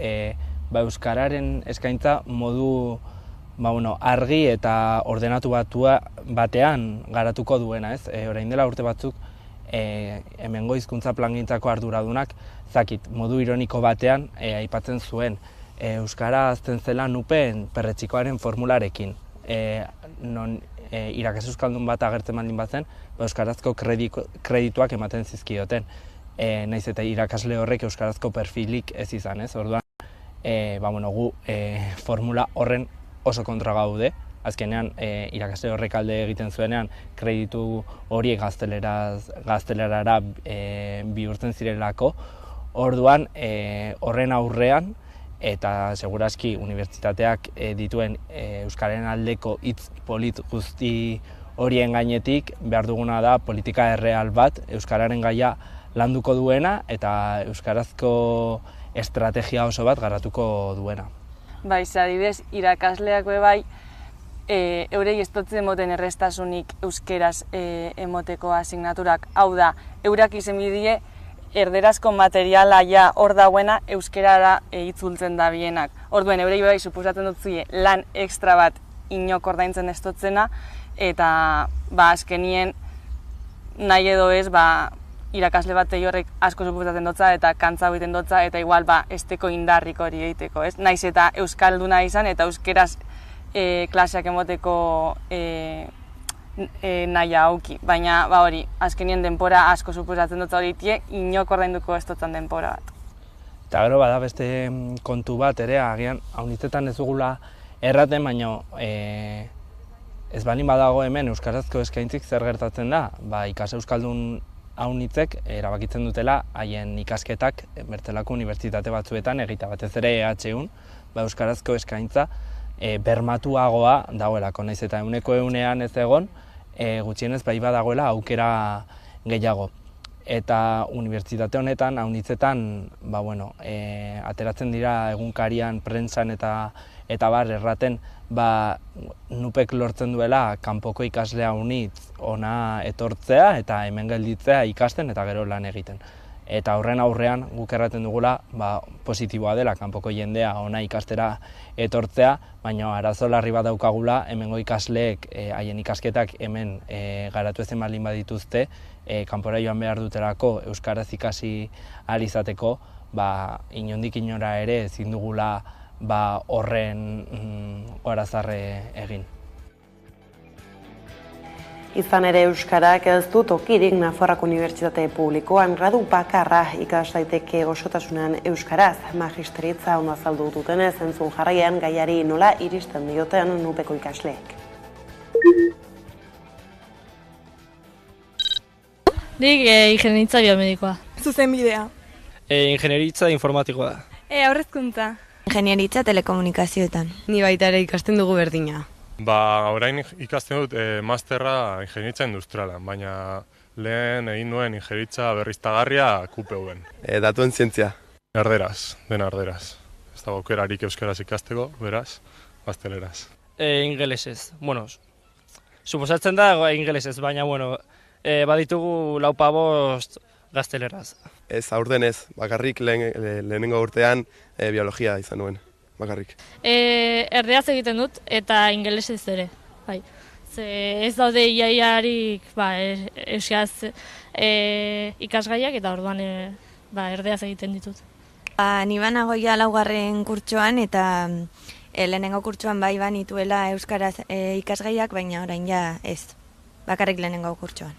euskararen eskaintza modu argi eta ordenatu batean garatuko duena, ez? Orain dela urte batzuk hemengo hizkuntza plangintzako arduradunak modu ironiko batean aipatzen zuen euskara hazten zela nupen perretxikoaren formularekin. Non irakasle euskaldun bat agertzen baldin bazen, euskarazko kredituak ematen zizkioten. Naiz eta irakasle horrek euskarazko perfilik ez izan, ez? Orduan, gu formula horren oso kontra gaude. Azkenean, irakasle horrek alde egiten zuenean, kreditu horiek gaztelerara bihurtzen zirelako. Orduan, horren aurrean, eta segurazki unibertsitateak dituen euskararen aldeko hitz polit guzti horien gainetik, behar duguna da politika erreal bat, euskararen gaia landuko duena eta euskarazko estrategia oso bat garatuko duena. Bai, adibidez, irakasleak bai, eurei estotzen moten errestasunik euskeraz emoteko asignaturak. Hau da, eurak izen bidie, erderazko materiala ja hor dagoena euskerara itzultzen da bienak. Orduen, eurei bai suposatzen dut zuie lan ekstra bat inok ordaintzen estotzena, eta azkenien nahi edo ez, irakasle bat horrek asko suposatzen dutza eta kantza egiten dutza, eta igual esteko indarrik hori egiteko, ez? Naiz eta euskalduna izan eta euskeraz klaseak emoteko nahi hauki, baina hori, azkenien denpora asko suposatzen dut hori inok ordainduko ez dutzen denpora bat. Eta gero bada beste kontu bat ere, agian haunitzetan ez dugula erraten, baina ez balin badago hemen euskarazko eskaintzik zer gertatzen da, ikase euskaldun haunitzek erabakitzen dutela haien ikasketak bertzelako unibertsitate batzuetan egita batez ere EHUn, euskarazko eskaintza bermatuagoa dagoelako, naiz eta 100% ez egon, gutxienez badagoela aukera gehiago. Eta unibertsitate honetan, haunitzetan, ateratzen dira egunkarian, prentsan eta erraten, nupek lortzen duela kanpoko ikaslea haunitz ona etortzea eta hemen gelditzea ikasten eta gero lan egiten. Eta horren aurrean guk erraten dugula positiboa dela kanpoko jendea ona ikastera etortzea, baina arazo larri bat daukagula hemengo ikasleek haien ikasketak hemen garatu ezen baldin badituzte, kanpora joan behar dutelako euskaraz ikasi ahal izateko, inondik inora ere ezin dugula horren gorazarre egin. Izan ere euskarak ez du tokirik Nafarroako Unibertsitate Publikoan gradu bakarra ikas daiteke osotasunean euskaraz. Magisteritza ondo azaldu dutenez entzun jarraian gaiari nola iristen dioten nupeko ikasleek. Nik ingenieritza biomedikoa. Zuzenbidea. Ingenieritza informatikoa. Aurrezkuntza. Ingenieritza telekomunikazioetan. Ni baita ere ikasten dugu berdina. Orain ikasten dut masterra ingenieritza industriala, baina lehen egin nuen ingenieritza berriztagarria QPUen. Datuen zientzia. Erderaz, dena erderaz. Ez dago aukerarik euskaraz ikasteko, beraz, gazteleraz. Ingelesez. Suposatzen da ingelesez, baina baditugu 4-5 gazteleraz. Ez, aurten ez, bakarrik lehenengo urtean biologia izan nuen. Bakarrik. Erderaz egiten dut eta ingelesez ere. Ez daude iaiarik euskaraz ikasgaiak eta orduan erderaz egiten ditut. Ni banago ja 4. kurtsoan eta lehenengo kurtsoan banituela euskaraz ikasgaiak, baina orain ja ez. Bakarrik lehenengo kurtsoan.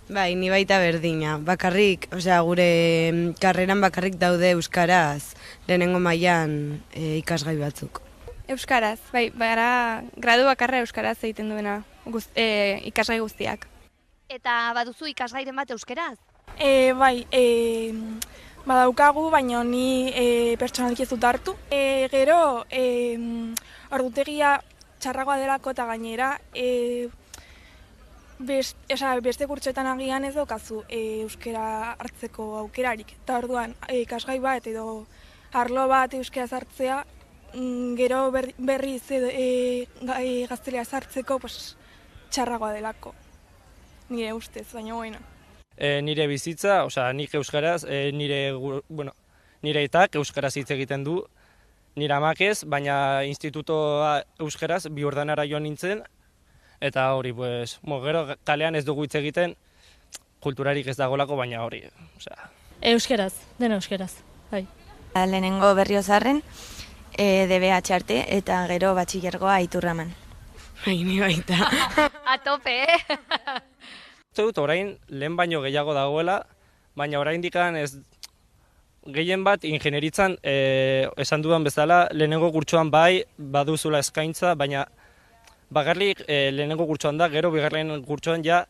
Ni baita berdina. Bakarrik, gure karreran bakarrik daude euskaraz lehenengo mailan ikasgai batzuk. Euskaraz, gradu bakarra euskaraz egiten duena ikasgai guztiak. Eta baduzu ikasgairen bat euskeraz? badaukagu, baina ni pertsonalki ez dut hartu. Gero, ordutegia txarragoa delako eta gainera, beste kurtsoetan agian ez daukazu euskera hartzeko aukerarik. Eta orduan, ikasgai bat edo arlo bat euskera hartzea, gero berriz gaztelera hartzeko txarragoa delako. Nire ustez, baina bueno. Nire bizitza, nik euskaraz, nire aitak euskaraz hitz egiten du, nire amak ez, baina institutoa euskaraz bi urdanara joan nintzen, eta hori, gero kalean ez dugu hitz egiten, kulturarik ez dagolako, baina hori. Euskaraz, dena euskaraz, bai. Lehenengo Berriozarren, DBH arte, eta gero batxilergoa Iturraman. Bai, ni baita. A tope, Uste dut, orain lehen baino gehiago dagoela, baina orain dikan ez gehien bat ingenieritzan esan dudan bezala, lehenengo kurtsoan bai baduzula eskaintza, baina bakarrik lehenengo kurtsoan da, gero bigarren kurtsoan ja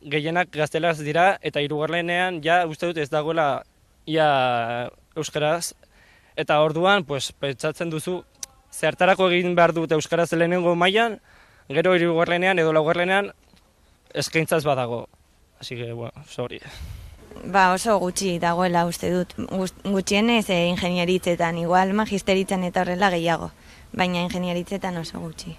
gehienak gazteleraz dira, eta hirugarrenean ja uste dut ez dagoela ia euskaraz, eta orduan pentsatzen duzu zertarako egin behar dut euskaraz lehenengo mailan, gero hirugarrenean edo laugarrenean eskaintzaz badago. Así que, sorry. Oso gutxi dagoela uste dut. Gutxienez ingenieritzetan, igual magisteritzen eta horrela gehiago. Baina ingenieritzetan oso gutxi.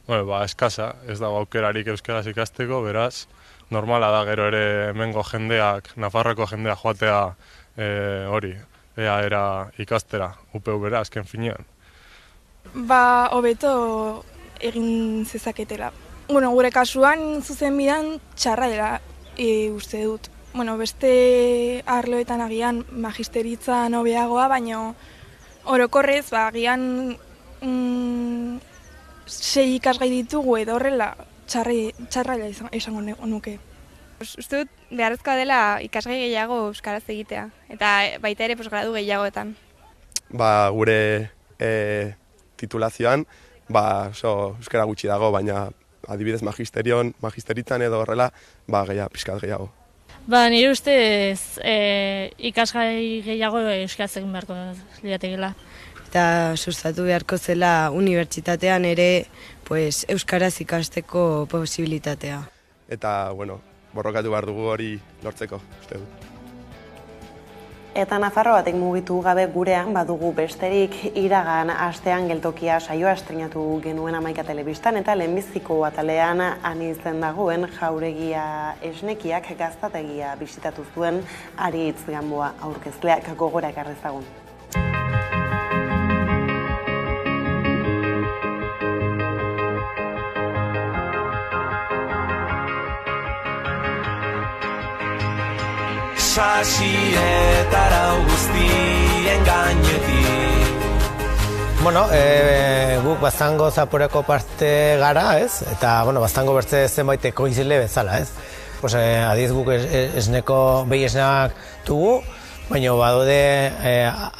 Eskasa, ez dago aukerarik euskaraz ikasteko, beraz, normala da gero ere hemengo jendeak, Nafarroako jendeak joatea hori, era ikastera, UPV-ra azken finean. Hobeto egin zezaketela. Gure kasuan zuzenbidean txarra dela uste dut. Beste arloetan agian magisteritzan hobeagoa, baina orokorrez agian 6 ikasgai ditugu edo horrela txarra izango nuke. Uste dut beharrezkoa dela ikasgai gehiago euskaraz egitea, eta baita ere gradu gehiagoetan. Gure titulazioan euskara gutxi dago, baina adibidez magisteritzan edo horrela, pixkat gehiago. Nire ustez ikasgai gehiago euskaraz egin beharko liatekela. Eta sustatu beharko zela unibertsitatean ere euskaraz ikasteko posibilitatea. Eta, borrokatu behar dugu hori lortzeko, uste dut. Eta Nafarro batek mugitu gabe gurean badugu besterik iragan astean geltokia saioa estrenatu genuen Hamaika Telebistan eta lehenbiziko atalean anitzen dagoen Jauregia Esnekiak gaztategia bisitatu zuen Aritz Gamboa aurkezleak gogora ekarri ezagun. Sasietara guztien gainetik. Guk Baztango Zaporeko parte gara, ez? Eta, Baztango bertze zenbait ekoizle bezala, ez? Adiz guk behi esneak dugu, baina badaude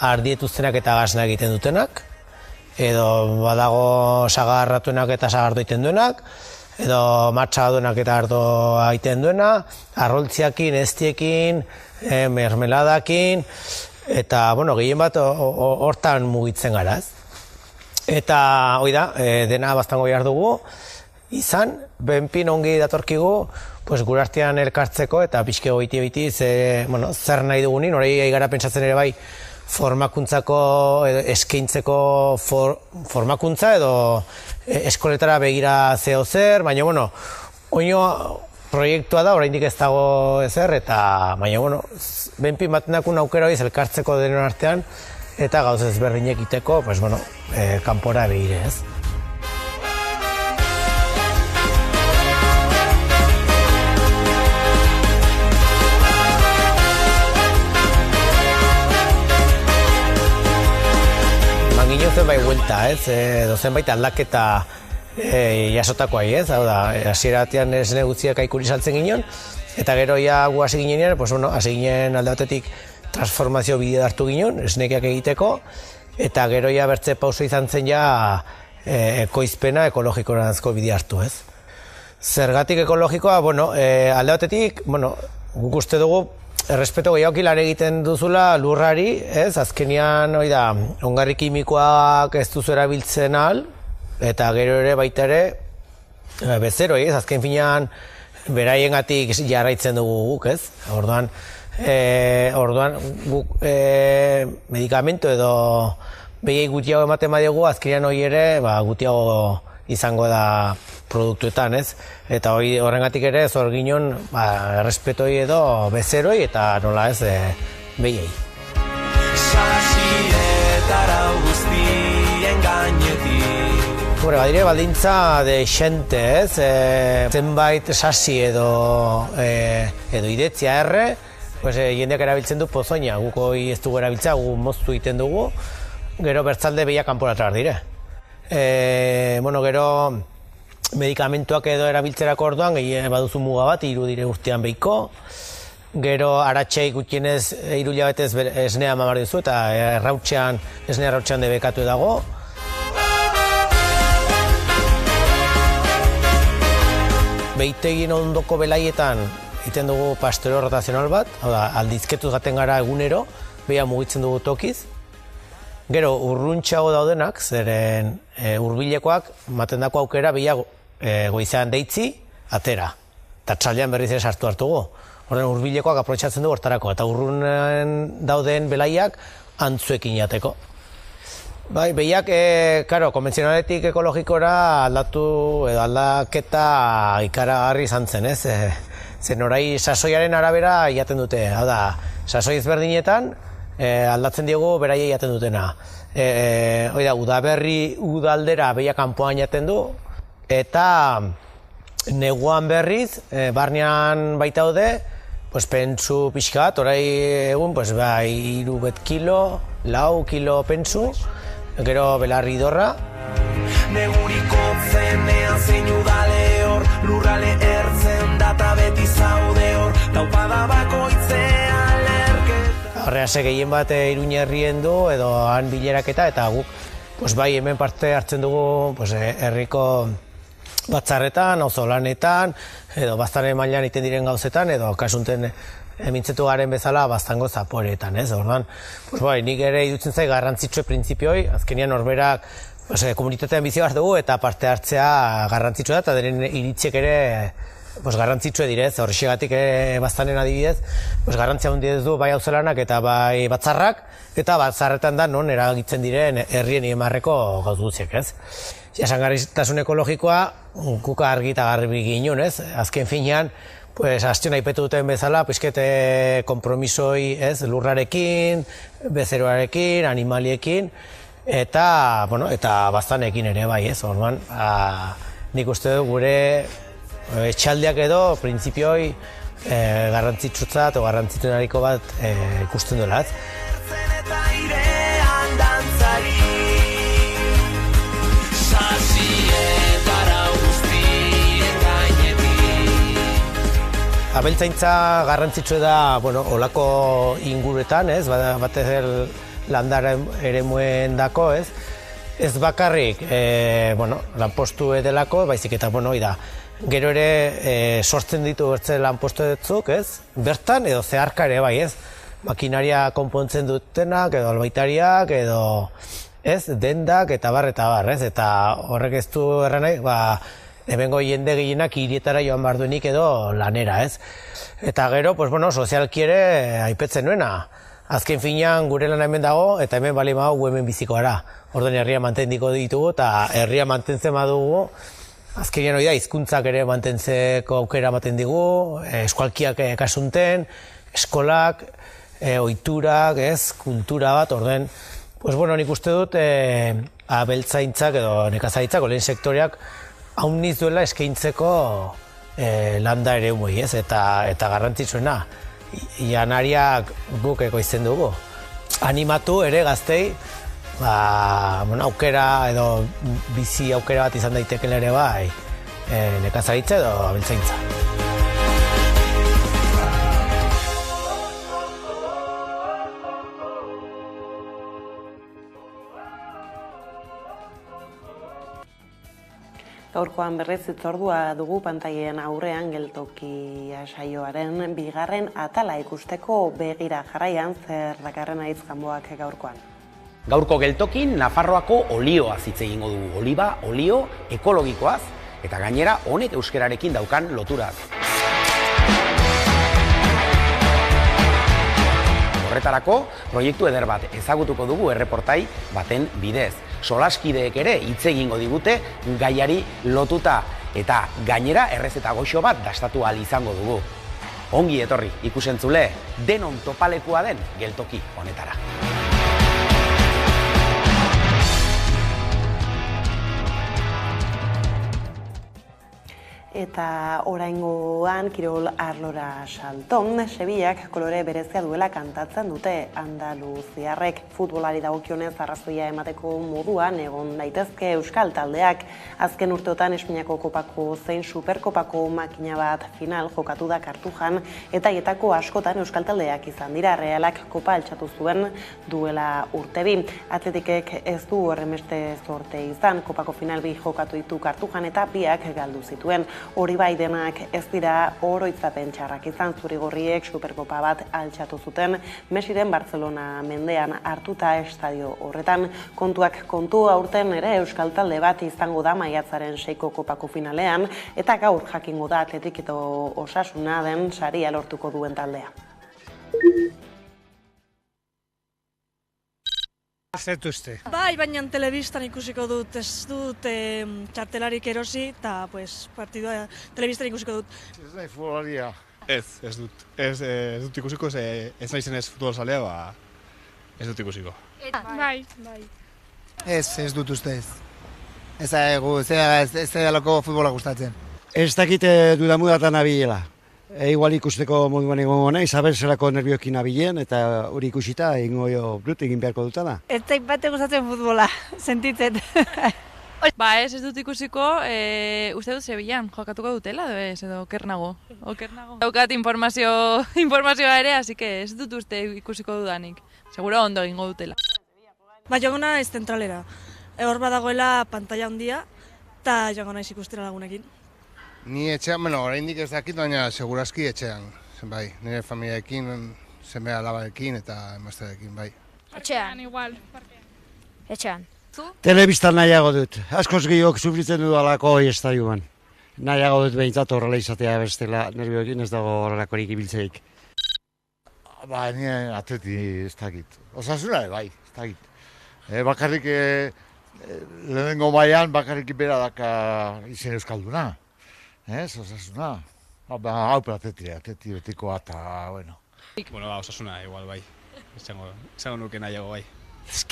ardietuztenak eta gasnak egiten dutenak, edo badago sagarratuenak eta sagardo egiten duenak, edo matxa duenak eta ardoa egiten duena, arroltziakin, eztiekin, mermeladakin, eta, gehien bat hortan mugitzen gara, ez? Eta, hoi da, dena Baztango behar dugu, izan, benpin ongi datorkigu, gure artean elkartzeko, eta pixke goiti zer nahi dugunin, hori gara pentsatzen ere bai, formakuntzako, eskaintzeko formakuntza, edo eskoletara begira zeo zer, baina, oino proiektua da, oraindik ez dago ezer, eta, baina, benpin batenakun aukera hori elkartzeko denon artean, eta gauz ezberdinek iteko, kanpora begire, ez. Mangino zenbait huelta, ez, edo zenbait aldaketa jasotakoa, ez, hau da, hasieratean esne guztiak aikuri saltzen ginen, eta gero gu hasi ginean, hasi ginen alde batetik transformazio bide hartu ginen, esnekiak egiteko, eta gero bertze pauso izan zen ekoizpena ekologikoranzko bide hartu, ez. Zergatik ekologikoa, alde batetik, guk uste dugu, errespeto gehiagoki lan egiten duzula lurrari, ez? Azkenean, ongarri kimikoak ez duzu erabiltzen ahal, eta gero ere baita ere, bezeroi, ez? Azken finean, beraiengatik jarraitzen dugu guk, ez? Orduan guk medikamentu edo behiei gutiago ematen badiegu, azkenean hori ere, gutiago izango da produktuetan, ez? Eta horrengatik ere zor ginen errespetoi edo bezeroi eta nola ez behiei. Sasietara guztien gainetik. Badire baldintza de xente, ez? Zenbait sasi edo idetzia erre, jendeak erabiltzen du pozoina, guk hori ez dugu erabiltzea, guk moztu egiten dugu, gero bertzalde behiak kanporatar dire. Gero medikamentuak edo erabiltzerako orduan, baduzu muga bat, 3 dire urtean behiko, gero aratxei gutienez 3 hilabetez esnea mamar duzu, eta esnea errautxean debekatu dago. Behitegin ondoko belaietan egiten dugu pastoreo rotazional bat, aldizketuz gaten gara egunero, behia mugitzen dugu tokiz. Gero, urruntxago daudenak, zeren hurbilekoak maten dako aukera behia goizean deitzi, atera. Eta txaldean berriz ere sartu hartugu. Horren hurbilekoak aprotxatzen du hortarako, eta urrunen dauden belaiak antzuekin jateko. Behiak, konbentzionaletik ekologikora aldaketa ikaragarri izan zen, ez? Zen orai sasoiaren arabera jaten dute, hau da, sasoi ezberdinetan aldatzen diegu beraiei jaten dutena. Udaberri udaldera behiak kanpoan jaten du, eta neguan berriz, barnean baitaude, pentsu pixka bat, orai egun, 3 kilo, 4 kilo pentsu, gero belarri dorra. Neguriko zenean zein udale hor, lurrale ertzen data beti zaude hor, taupada bakoitzea lerketa. Horrease gehien bat Iruña herrien du, edo han bileraketa, eta guk hemen parte hartzen dugu herriko batzarretan, auzolanetan, edo baztane mailan egiten diren gauzetan, edo kasunten mintzetu garen bezala baztango zaporetan, ez? Orduan, nik ere idutzen zai garrantzitsue printzpioi, azkenean norberak komunitatean bizi behar dugu eta parte hartzea garrantzitsua da, eta denen iritziek ere garrantzitsue direz, horrexegatik baztanen adibidez, garrantzia handia ez du bai auzolanak eta bai batzarrak, eta batzarretan da non eragitzen diren herrien emarreko gauz guztiak, ez? Jasangarritasun ekologikoa guk argi eta garbi ginen, ez? Azken finean, hastion aipetu duten bezala, pizkete konpromisoi, ez? Lurrarekin, bezeroarekin, animaliekin, eta baztanekin ere bai, ez? Orduan, nik uste dut gure etxaldiak edo printzpioi garrantzitsutzat o garrantzitsunariko bat ikusten duela, ez? Abeltzaintza garrantzitsua da, olako inguruetan, ez? Batez landara eremuen dako, ez? Ez bakarrik, lanpostu edelako, baizik eta, gero ere sortzen ditu bertze lanpostu edetzuk, ez? Bertan, edo zeharka ere, bai, ez? Makinaria konpontzen dutenak, edo albaitariak, edo, ez? Dendak, eta bar, ez? Eta horrek ez du erranai, hemengo jende gehienak hirietara joan behar duenik edo lanera, ez? Eta gero, sozialki ere aipetzen nuena. Azken finean gure lana hemen dago, eta hemen bali magu hemen biziko gara. Orduan herria mantendiko ditugu, eta herria mantentzen badugu, azkenean hori da, hizkuntzak ere mantentzeko aukera ematen digu, eskualkiak kasunten, eskolak, ohiturak, ez, kultura bat, orduan, nik uste dut, abeltzaintzak edo nekazaritzak, lehen sektoreak, hauniz duela eskaintzeko landa ere humoi, ez? Eta garrantzitsuena, janariak guk ekoizten dugu. Animatu ere gaztei, aukera edo bizi aukera bat izan daitekela ere bai, nekazaritza edo abeltzaintza. Gaurkoan berriz itzordua dugu pantailen aurrean geltokia saioaren bigarren atala ikusteko begira jarraian zer dakarren Aitz Ganboak gaurkoan. Gaurko geltokin Nafarroako olioaz hitz egingo dugu. Oliba, olio, ekologikoaz eta gainera honek euskerarekin daukan loturaz. Horretarako, proiektu eder bat ezagutuko dugu erreportai baten bidez. Solaskideek ere hitz egingo digute gaiari lotuta eta gainera errezeta goxo bat dastatu ahal izango dugu. Ongi etorri ikusentzule, denon topalekua den geltoki honetara. Eta oraingoan kirol arlora salton, Sevillak kolore berezia duela kantatzen dute andaluziarrek. Futbolari dagokionez arrazoia emateko moduan egon daitezke euskal taldeak. Azken urteotan Espainiako kopako zein superkopako makina bat final jokatu da Kartujan eta haietako askotan euskal taldeak izan dira. Realak kopa altxatu zuen duela urtebi. Atletikek ez du horrenbeste zorte izan, kopako final bi jokatu ditu Kartujan eta biak galdu zituen. Hori bai denak ez dira oroitzapen txarrak izan, zurigorriek superkopa bat altxatu zuten Messiren Barcelona mendean hartuta estadio horretan. Kontuak kontu aurten ere euskal talde bat izango da maiatzaren 6ko kopako finalean eta gaur jakingo da Atletik eta Osasuna den saria lortuko duen taldea. Zetuzte. Bai, baina telebistan ikusiko dut, ez dut txartelarik erosi, eta partidua telebistan ikusiko dut. Ez nahi futbolaria. Ez dut. Ez dut ikusiko, ez nahi zenez futbolzalea, ez dut ikusiko. Bai. Ez dut ustez. Ez da loko futbola gustatzen. Ez dakite dudamudatan abilela. Igual ikusteko moduan egongo nahi, zelako nervioekin abilen, eta hori ikusita egin beharko dutana. Ez zain bate gustatzen futbola, sentitzen. Ez dut ikusiko, uste dut Sevillan jokatuko dutela, edo okernago. Daukat informazioa ere, así que ez dut uste ikusiko dudanik. Seguro ondo egingo dutela. Joango naiz zentralera. Hor badagoela pantaila handia, eta joango naiz ikustera lagunekin. Ni etxean, oraindik ez dakit, baina segurazki etxean. Bai, nire familiaekin, seme alabarekin eta emazterekin, bai. Etxean, igual. Etxean. Telebistan nahiago dut. Askoz gehiok sufritzen dut alako estadioan. Nahiago dut behintzat horrela izatea bestela, nervioekin ez dago horrelakorik ibiltzeik. Ba, nire Atleti ez dakit. Osasuna, bai, ez dakit. Bakarrik, lehenengo mailan bakarrik bera daka izen euskalduna. Osasuna. Hau Atleti betikoa eta, bueno. Osasuna, igual, bai. Izango nuke nahiago, bai.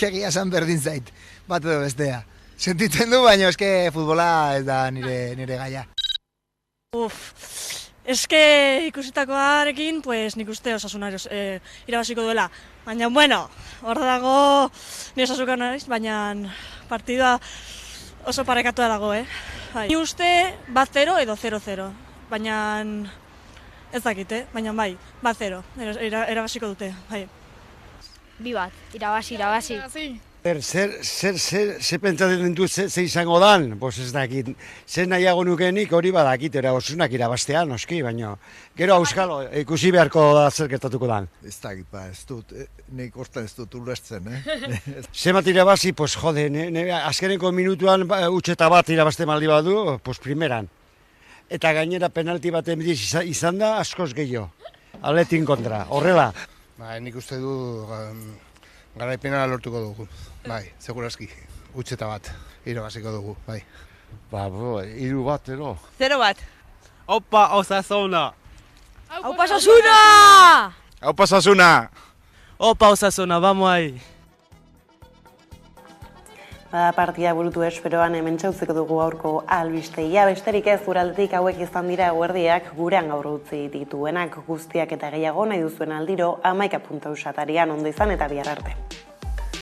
Egia esan berdin zait, bat edo bestea. Sentitzen du, baina futbola ez da nire gaia. Ikusitakoarekin, nik uste Osasuna irabaziko duela. Baina, hor dago nire Osasuka naiz, baina partidua oso parekatua dago, Ni uste 1-0 edo 0-0, baina ez dakit, baina bai, 1-0, irabaziko dute, bai. 2-1, irabazi. Zer pentsatzen dut ze izango dan, ez dakit. Zer nahiago nukenik hori badakit, Osasunak irabaztea, noski, baina gero auskalo, ikusi beharko da zer gertatuko dan. Ez dakit, ez dut, nik hortan ez dut ulertzen, Zemat irabazi, jode, azkeneko minutuan utxeta bat irabazte maldi badu, primeran. Eta gainera penalti baten bidiz izan da, askoz gehiago. Atletin kontra, horrela. Nik uste du garaipena lortuko dugu, bai, segurazki, utxeta bat, irabaziko dugu, bai. 3-1, ero? 0-1. Opa, Osasuna! ¡Aupa Osasuna! ¡Aupa Osasuna! Opa, Osasuna, vamos ahí! Partida burutu esperoan hemen txautzeko dugu aurko albisteia. Besterik ez uraldetik hauek izan dira eguerdiak gurean gaur utzi dituenak guztiak eta gehiago nahi duzuen aldiro 11.eusatarian ondo izan eta bihar arte.